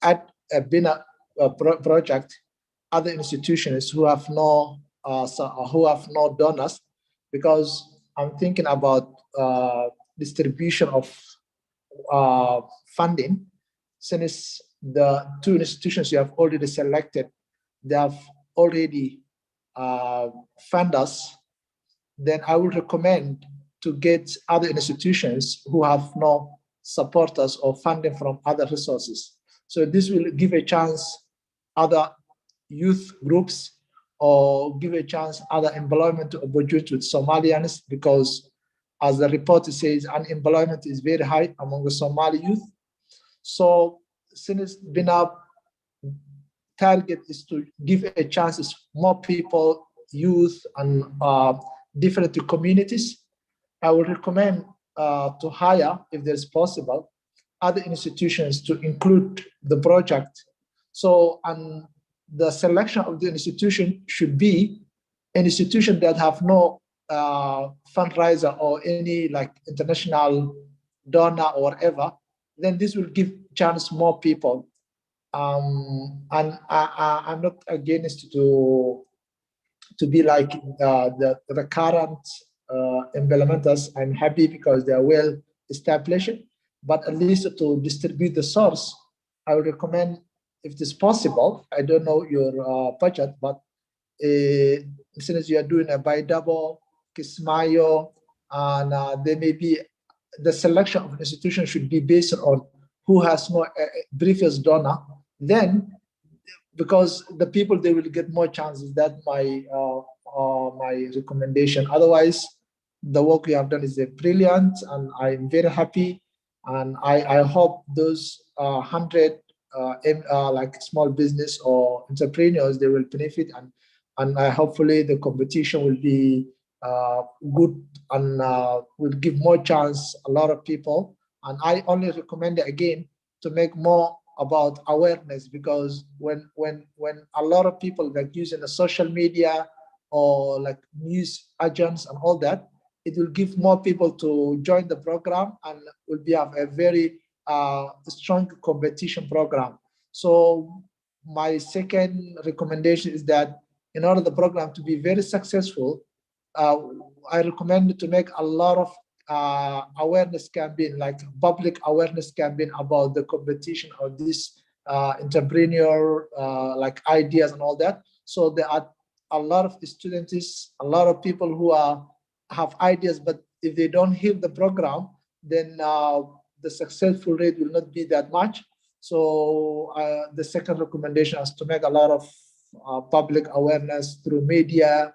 add a BINA project, other institutions who have no donors, because I'm thinking about distribution of funding. Since the 2 institutions you have already selected, they have already funders, then I would recommend to get other institutions who have no supporters or funding from other resources. So this will give a chance other youth groups or give a chance other employment opportunities with Somalians, because as the report says, unemployment is very high among the Somali youth. So since BINA target is to give a chance more people, youth, and different communities, I would recommend to hire, if there's possible, other institutions to include the project. So, and the selection of the institution should be an institution that have no fundraiser or any like international donor or whatever. Then this will give chance more people. And I'm not against to be like the current implementers. I'm happy because they are well established, but at least to distribute the source, I would recommend, if it is possible, I don't know your budget, but since you are doing a by double, Kismayo, and there may be the selection of an institution should be based on who has more previous donor, then because the people, they will get more chances. That's my recommendation. Otherwise, the work we have done is brilliant, and I'm very happy. And I hope those 100 like small business or entrepreneurs, they will benefit, and hopefully the competition will be good and will give more chance a lot of people. And I only recommend it again to make more about awareness, because when a lot of people like using the social media or like news agents and all that, it will give more people to join the program, and will be have a very strong competition program. So my second recommendation is that in order the program to be very successful, I recommend to make a lot of awareness campaign, like public awareness campaign about the competition of this entrepreneurial like ideas and all that. So there are a lot of students, a lot of people who have ideas, but if they don't hit the program, then the successful rate will not be that much. So the second recommendation is to make a lot of public awareness through media,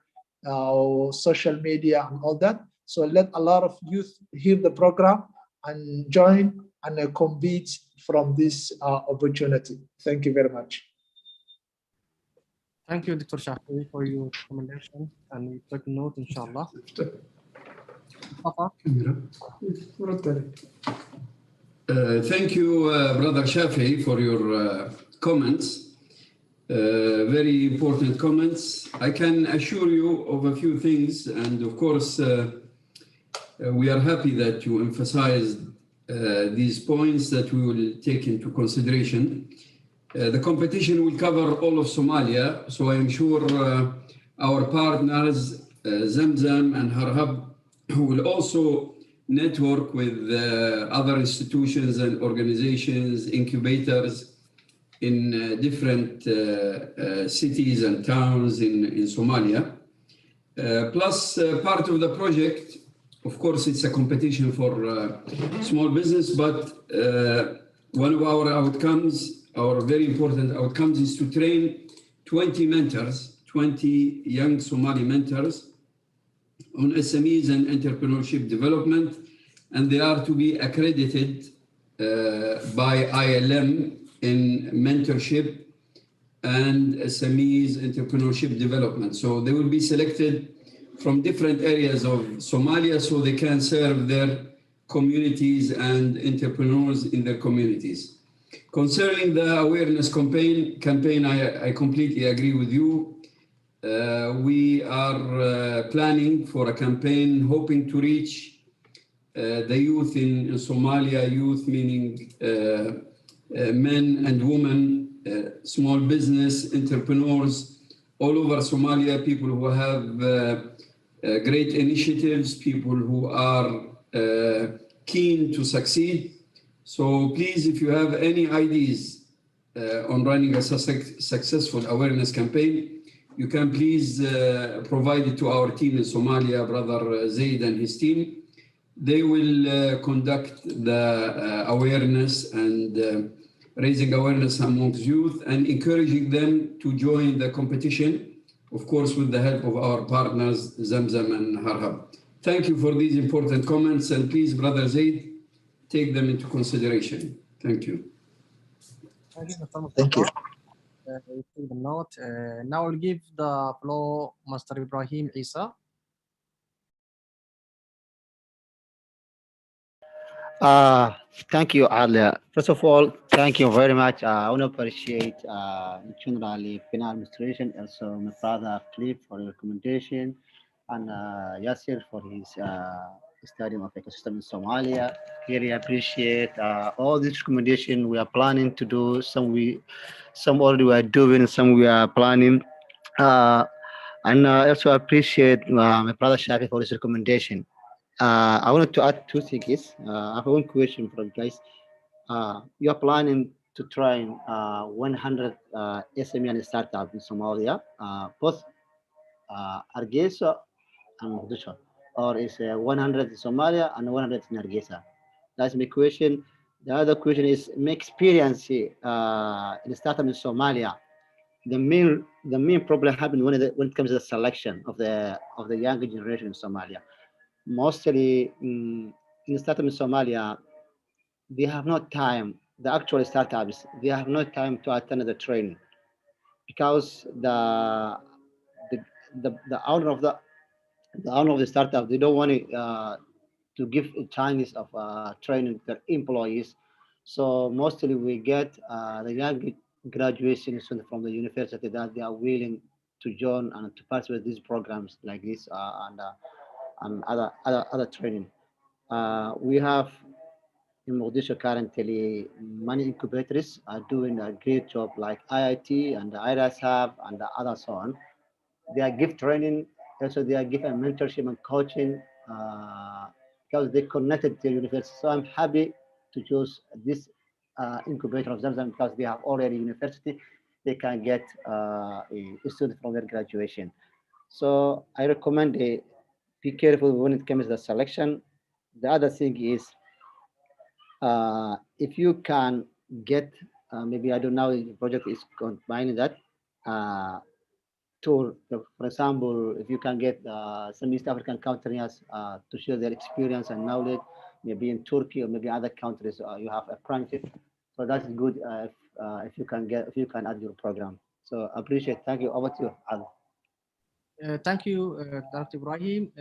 social media, and all that. So let a lot of youth hear the program and join and compete from this opportunity. Thank you very much. Thank you, Dr. Shafi, for your recommendation, and we took note, inshallah. Mustafa? Thank you, Brother Shafi, for your comments. Very important comments. I can assure you of a few things, and of course, we are happy that you emphasized these points that we will take into consideration. The competition will cover all of Somalia, so I am sure our partners, Zamzam and Harhab, will also network with other institutions and organizations, incubators in different cities and towns in Somalia. Plus, part of the project, of course, it's a competition for small business, but one of our outcomes, our very important outcomes, is to train 20 mentors, 20 young Somali mentors on SMEs and entrepreneurship development, and they are to be accredited by ILM in mentorship and SMEs entrepreneurship development. So they will be selected from different areas of Somalia so they can serve their communities and entrepreneurs in their communities. Concerning the awareness campaign, I completely agree with you. We are planning for a campaign hoping to reach the youth in Somalia, youth meaning men and women, small business entrepreneurs all over Somalia, people who have great initiatives, people who are keen to succeed. So please, if you have any ideas on running a successful awareness campaign, you can please provide it to our team in Somalia, Brother Zaid and his team. They will conduct the awareness and raising awareness amongst youth and encouraging them to join the competition, of course, with the help of our partners, Zamzam and Harhab. Thank you for these important comments, and please, Brother Zaid, take them into consideration. Thank you. Thank you, Mr. Mustafa. Thank you. We take the note. Now I'll give the floor Mr. Ibrahim Isa. Thank you, Alia. First of all, thank you very much. I want to appreciate generally Penal Administration, also my brother Cliff for your recommendation, and Yasir for his studying of ecosystem in Somalia. Really appreciate all this recommendation we are planning to do. Some already we are doing, some we are planning. And also appreciate my brother Shafi for his recommendation. I wanted to add two things. I have one question for you guys. You are planning to train 100 SME and startups in Somalia, both Hargeisa and Mogadishu, or is 100 in Somalia and 100 in Hargeisa? That's my question. The other question is, my experience in the startup in Somalia. The main problem happens when it comes to the selection of the younger generation in Somalia. Mostly in the startup in Somalia, they have no time. The actual startups, they have no time to attend the training because the owner of the startup, they don't want to give a chance of training their employees. So mostly we get the young graduation students from the university that they are willing to join and to participate with these programs like this, and other training. We have in Mogadishu currently many incubators are doing a great job, like IIT and the IRAS Hub and the others so on. They are give training, also they are given mentorship and coaching because they connected to university. So I'm happy to choose this incubator of Zamzam because they have already university. They can get a student from their graduation. So I recommend be careful when it comes to the selection. The other thing is if you can get maybe I don't know if the project is combining that tour. For example, if you can get some East African countries to share their experience and knowledge, maybe in Turkey or maybe other countries, you have a apprenticeship. So that's good if you can add your program. So appreciate. Thank you. Over to you, Al. Thank you, Dr. Ibrahim.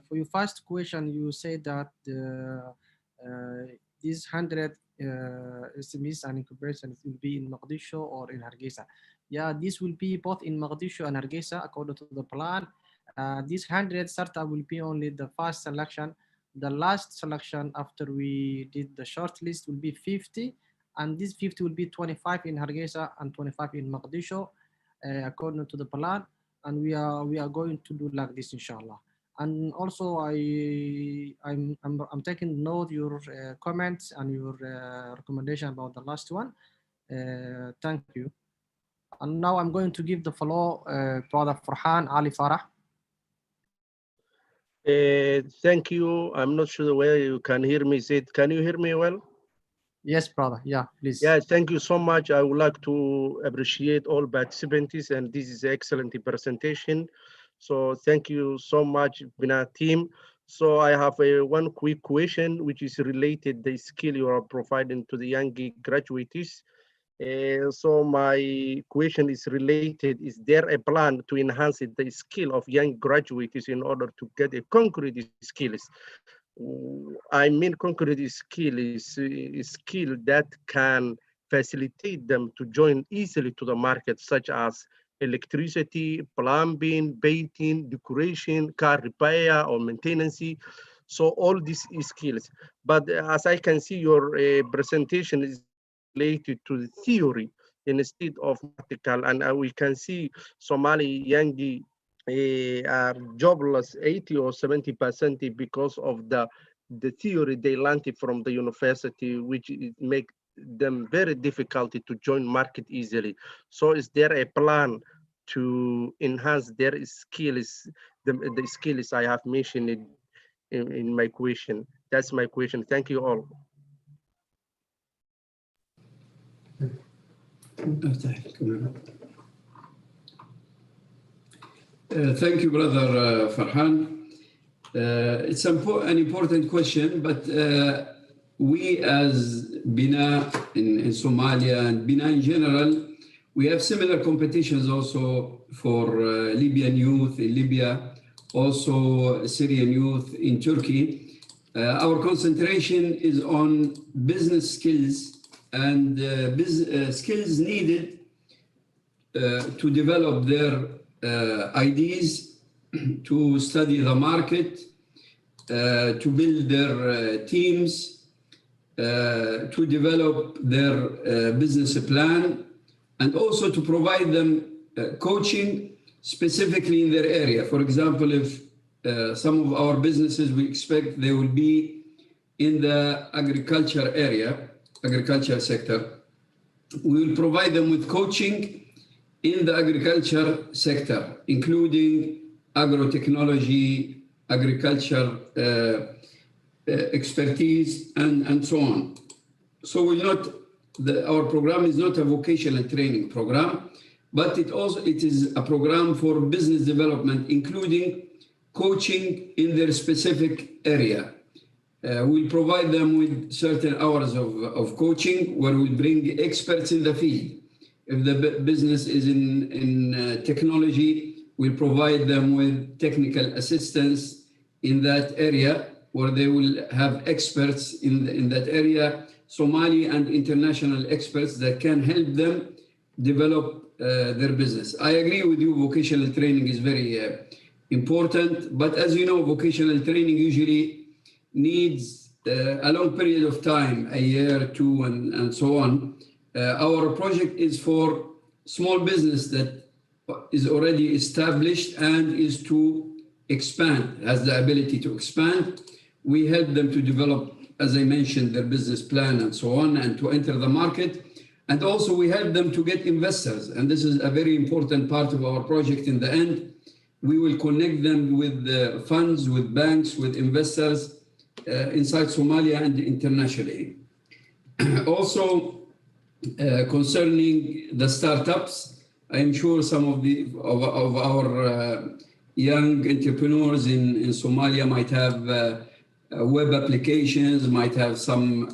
For your first question, you said that these 100 SMEs and incubators will be in Mogadishu or in Hargeisa. Yeah, this will be both in Mogadishu and Hargeisa according to the plan. These 100 startup will be only the first selection. The last selection after we did the short list will be 50, and these 50 will be 25 in Hargeisa and 25 in Mogadishu according to the plan. And we are going to do like this, inshallah. And also I'm taking note your comments and your recommendation about the last one. Thank you. And now I'm going to give the floor to Brother Farhan Ali Farah. Thank you. I'm not sure whether you can hear me. Can you hear me well? Yes, brother. Yeah, please. Yeah, thank you so much. I would like to appreciate all participants, and this is an excellent presentation. So thank you so much, Bina team. So I have one quick question, which is related to the skill you are providing to the young graduates. So my question is related, is there a plan to enhance the skill of young graduates in order to get a concrete skills? I mean, concrete skill is a skill that can facilitate them to join easily to the market, such as electricity, plumbing, painting, decoration, car repair or maintenance. So all these skills. But as I can see, your presentation is related to the theory instead of practical, and we can see Somali young are jobless 80 or 70% because of the theory they learned from the university, which make them very difficult to join market easily. So is there a plan to enhance their skills, the skills I have mentioned in my question? That's my question. Thank you all. Thank you, Brother Farhan. It's an important question, but we as Bina in Somalia and Bina in general, we have similar competitions also for Libyan youth in Libya, also Syrian youth in Turkey. Our concentration is on business skills and skills needed to develop their ideas, to study the market, to build their teams, to develop their business plan, and also to provide them coaching specifically in their area. For example, if some of our businesses, we expect they will be in the agriculture area, agriculture sector, we will provide them with coaching in the agriculture sector, including agrotechnology, agriculture expertise, and so on. So our program is not a vocational training program, but it is a program for business development, including coaching in their specific area. We'll provide them with certain hours of coaching where we bring experts in the field. If the business is in technology, we'll provide them with technical assistance in that area where they will have experts in that area, Somali and international experts that can help them develop their business. I agree with you, vocational training is very important. But as you know, vocational training usually needs a long period of time, a year, two, and so on. Our project is for small business that is already established and is to expand, has the ability to expand. We help them to develop, as I mentioned, their business plan and so on, and to enter the market. And also we help them to get investors. And this is a very important part of our project in the end. We will connect them with funds, with banks, with investors inside Somalia and internationally. Also, concerning the startups, I'm sure some of our young entrepreneurs in Somalia might have web applications, might have some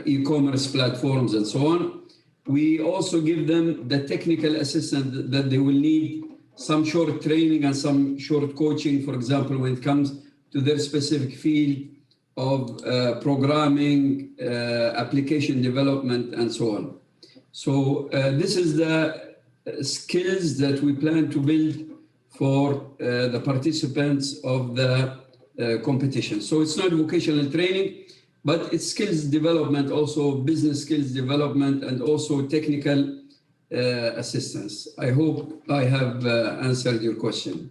e-commerce platforms and so on. We also give them the technical assistance that they will need, some short training and some short coaching, for example, when it comes to their specific field of programming, application development, and so on. So this is the skills that we plan to build for the participants of the competition. So it's not vocational training, but it's skills development, also business skills development, and also technical assistance. I hope I have answered your question.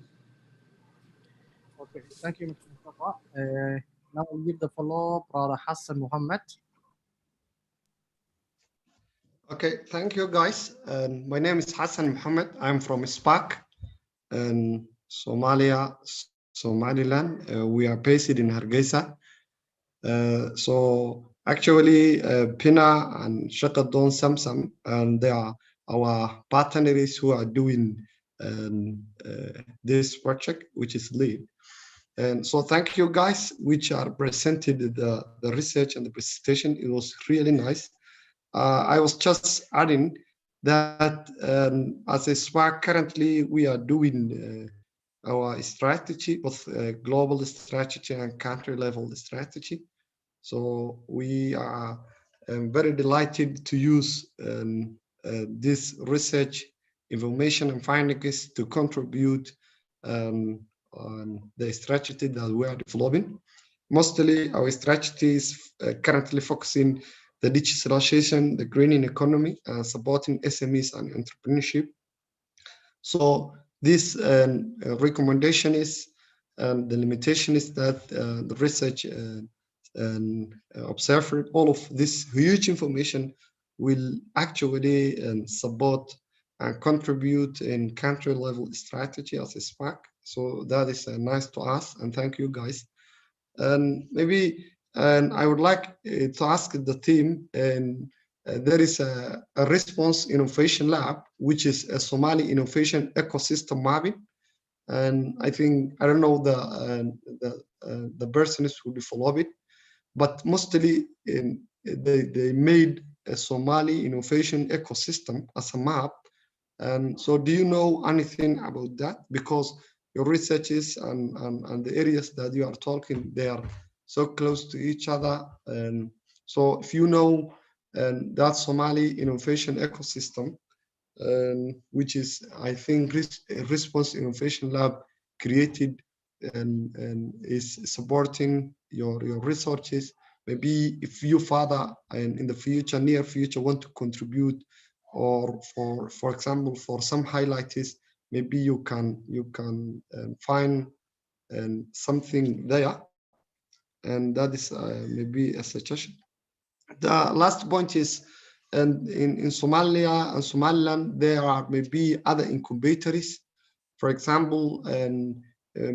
Okay, thank you, Mr. Mustafa. Now I'll give the floor to Brother Hassan Muhammad. Okay, thank you, guys. My name is Hassan Muhammad. I'm from SPAC in Somalia, Somaliland. We are based in Hargeisa. So actually, Pina and Shakadon Samsam, and they are our partners who are doing this project, which is lead. And so thank you, guys, which are presented the research and the presentation. It was really nice. I was just adding that as a SPAC, currently we are doing our strategy, both global strategy and country level strategy. So we are very delighted to use this research information and findings to contribute on the strategy that we are developing. Mostly our strategy is currently focusing the digitalization, the greening economy, supporting SMEs and entrepreneurship. So this recommendation is, the limitation is that the research observed all of this huge information will actually support and contribute in country level strategy as a SPAC. So that is nice to us, and thank you, guys. And maybe I would like to ask the team, there is a response innovation lab, which is a Somali innovation ecosystem mapping. And I think, I don't know the persons who develop it, but mostly they made a Somali innovation ecosystem as a map. And so do you know anything about that? Because your researches and the areas that you are talking, they are so close to each other. And so if you know that Somali innovation ecosystem, which is, I think, Response Innovation Lab created and is supporting your researches, maybe if you further and in the future, near future, want to contribute, or for example, for some highlights, maybe you can find something there. And that is maybe a suggestion. The last point is, in Somalia and Somaliland, there are maybe other incubators. For example,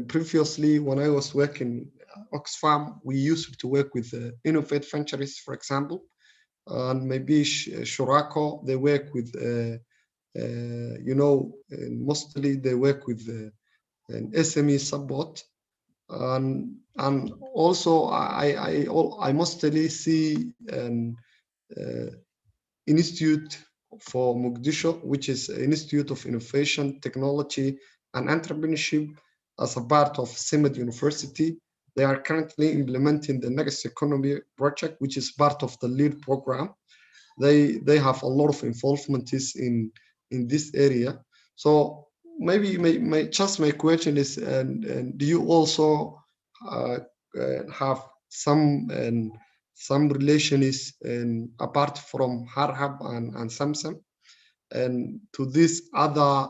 previously when I was working Oxfam, we used to work with Innovate Ventures, for example, and maybe Shurako, they work with, mostly they work with an SME support. And also I mostly see an institute for Mogadishu, which is an Institute of Innovation, Technology, and Entrepreneurship as a part of Simad University. They are currently implementing the Next Economy project, which is part of the LEAD program. They have a lot of involvement in this area. So maybe my question is, do you also have some relations apart from Harhab and Samsam and to these other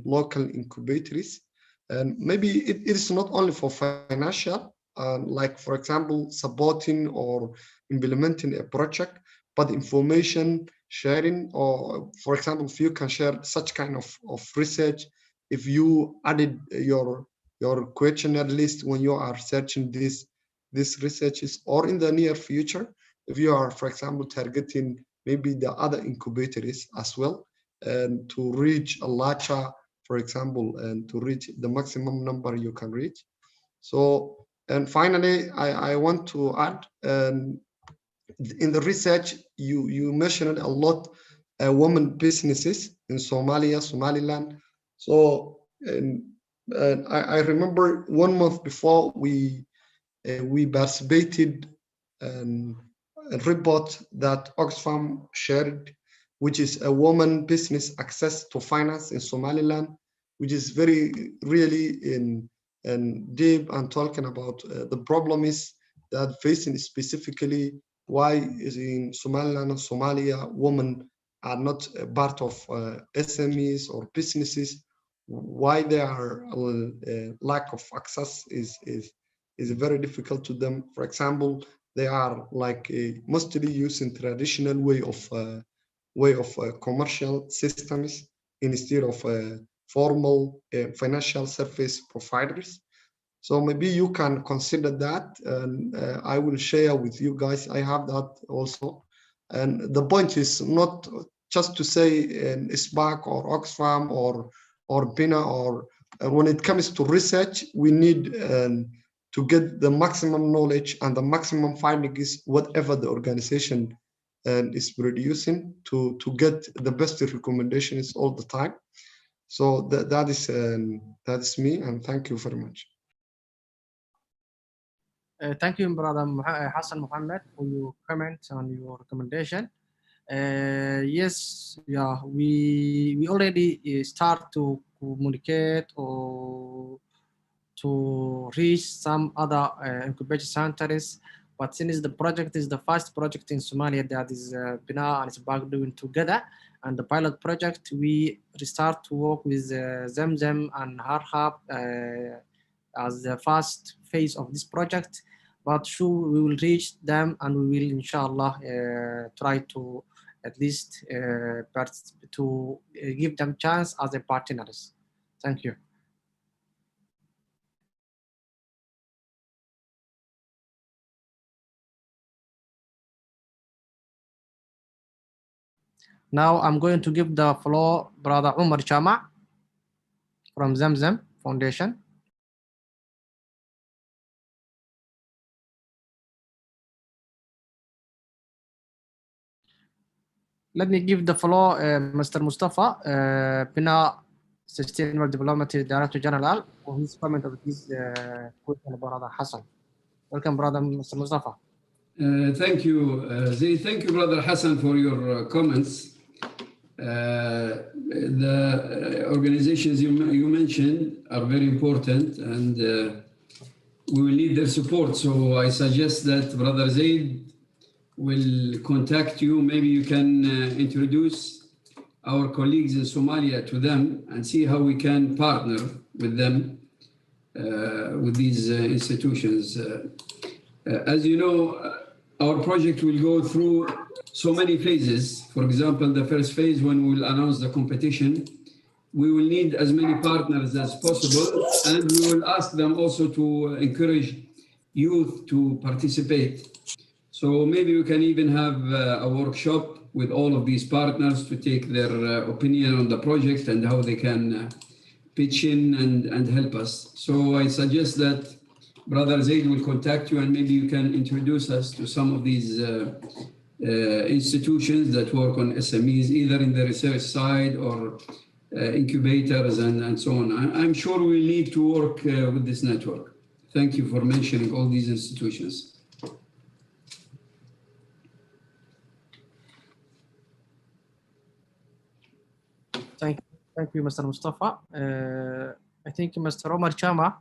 local incubators? And maybe it is not only for financial, like for example, supporting or implementing a project, but information sharing, or for example, if you can share such kind of research, if you added your questionnaire list when you are searching these researches, or in the near future, if you are, for example, targeting maybe the other incubators as well, and to reach a larger, for example, and to reach the maximum number you can reach. So, and finally, I want to add, in the research, you mentioned a lot women businesses in Somalia, Somaliland. So, and I remember 1 month before we participated a report that Oxfam shared, which is a woman business access to finance in Somaliland, which is very really in deep and talking about the problem is that facing specifically why is in Somaliland and Somalia women are not a part of SMEs or businesses, why they are lack of access is very difficult to them. For example, they are like mostly using traditional way of commercial systems instead of formal financial service providers. So maybe you can consider that, and I will share with you guys. I have that also, and the point is not just to say SPAC or Oxfam or BINA, or when it comes to research, we need to get the maximum knowledge and the maximum findings, whatever the organization is producing, to get the best recommendations all the time. So that is me, and thank you very much. Thank you, Brother Hassan Mohammed, for your comment and your recommendation. Yes, yeah, we already start to communicate or to reach some other incubation centers, but since the project is the first project in Somalia that is BINA and SPAC doing together, and the pilot project, we start to work with Zamzam and Harhab as the first phase of this project. But sure, we will reach them, and we will, inshallah, try to at least to give them chance as a partners. Thank you. Now I'm going to give the floor Brother Umar Chama from Zamzam Foundation. Let me give the floor Mr. Mustafa, BINA Sustainable Development Director General, for his comment of this question about Brother Hassan. Welcome, Brother Mr. Mustafa. Thank you, Zaid. Thank you, Brother Hassan, for your comments. The organizations you mentioned are very important, and we will need their support. So I suggest that Brother Zaid will contact you. Maybe you can introduce our colleagues in Somalia to them and see how we can partner with them, with these institutions. As you know, our project will go through so many phases. For example, the first phase, when we will announce the competition, we will need as many partners as possible, and we will ask them also to encourage youth to participate. So maybe we can even have a workshop with all of these partners to take their opinion on the project and how they can pitch in and help us. So I suggest that Brother Zaid will contact you, and maybe you can introduce us to some of these institutions that work on SMEs, either in the research side or incubators and so on. I'm sure we'll need to work with this network. Thank you for mentioning all these institutions. Thank you. Thank you, Mr. Mustafa. I think Mr. Omar Chama,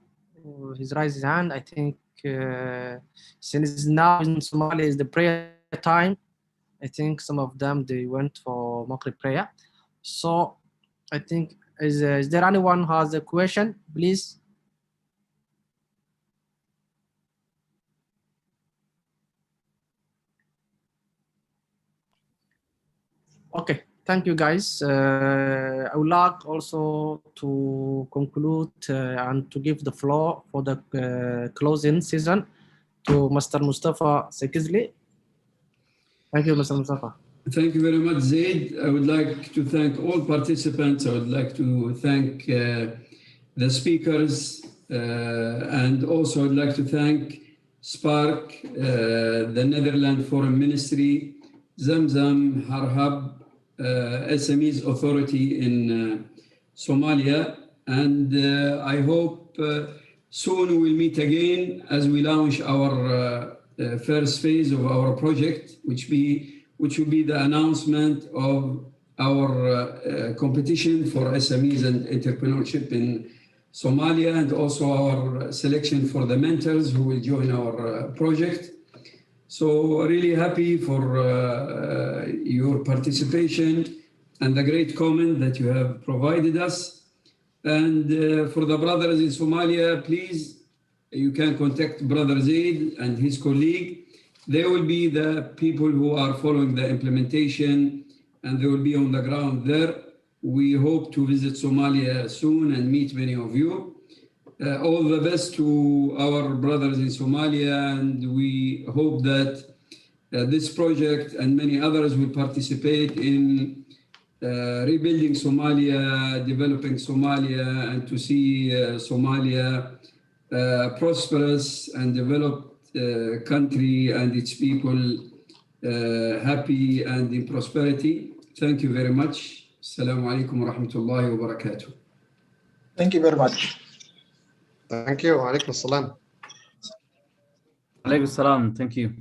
he's raised his hand. I think since now in Somalia is the prayer time, I think some of them, they went for Maghrib prayer. So I think, is there anyone who has a question, please? Okay, thank you guys. I would like also to conclude and to give the floor for the closing season to Mr. Mustafa Sekizli. Thank you, Mr. Mustafa. Thank you very much, Zaid. I would like to thank all participants. I would like to thank the speakers, and also I'd like to thank Spark, the Netherlands Foreign Ministry, Zamzam, Harhab, SMEs Authority in Somalia, and I hope soon we'll meet again as we launch our first phase of our project, which will be the announcement of our competition for SMEs and entrepreneurship in Somalia, and also our selection for the mentors who will join our project. So really happy for your participation and the great comment that you have provided us. And for the brothers in Somalia, please, you can contact Brother Zaid and his colleague. They will be the people who are following the implementation, and they will be on the ground there. We hope to visit Somalia soon and meet many of you. All the best to our brothers in Somalia, and we hope that this project and many others will participate in rebuilding Somalia, developing Somalia, and to see Somalia prosperous and developed country and its people happy and in prosperity. Thank you very much. Assalamu alaikum wa rahmatullahi wa barakatuh. Thank you very much. Thank you. Alaikum assalam. Alaikum salam. Thank you.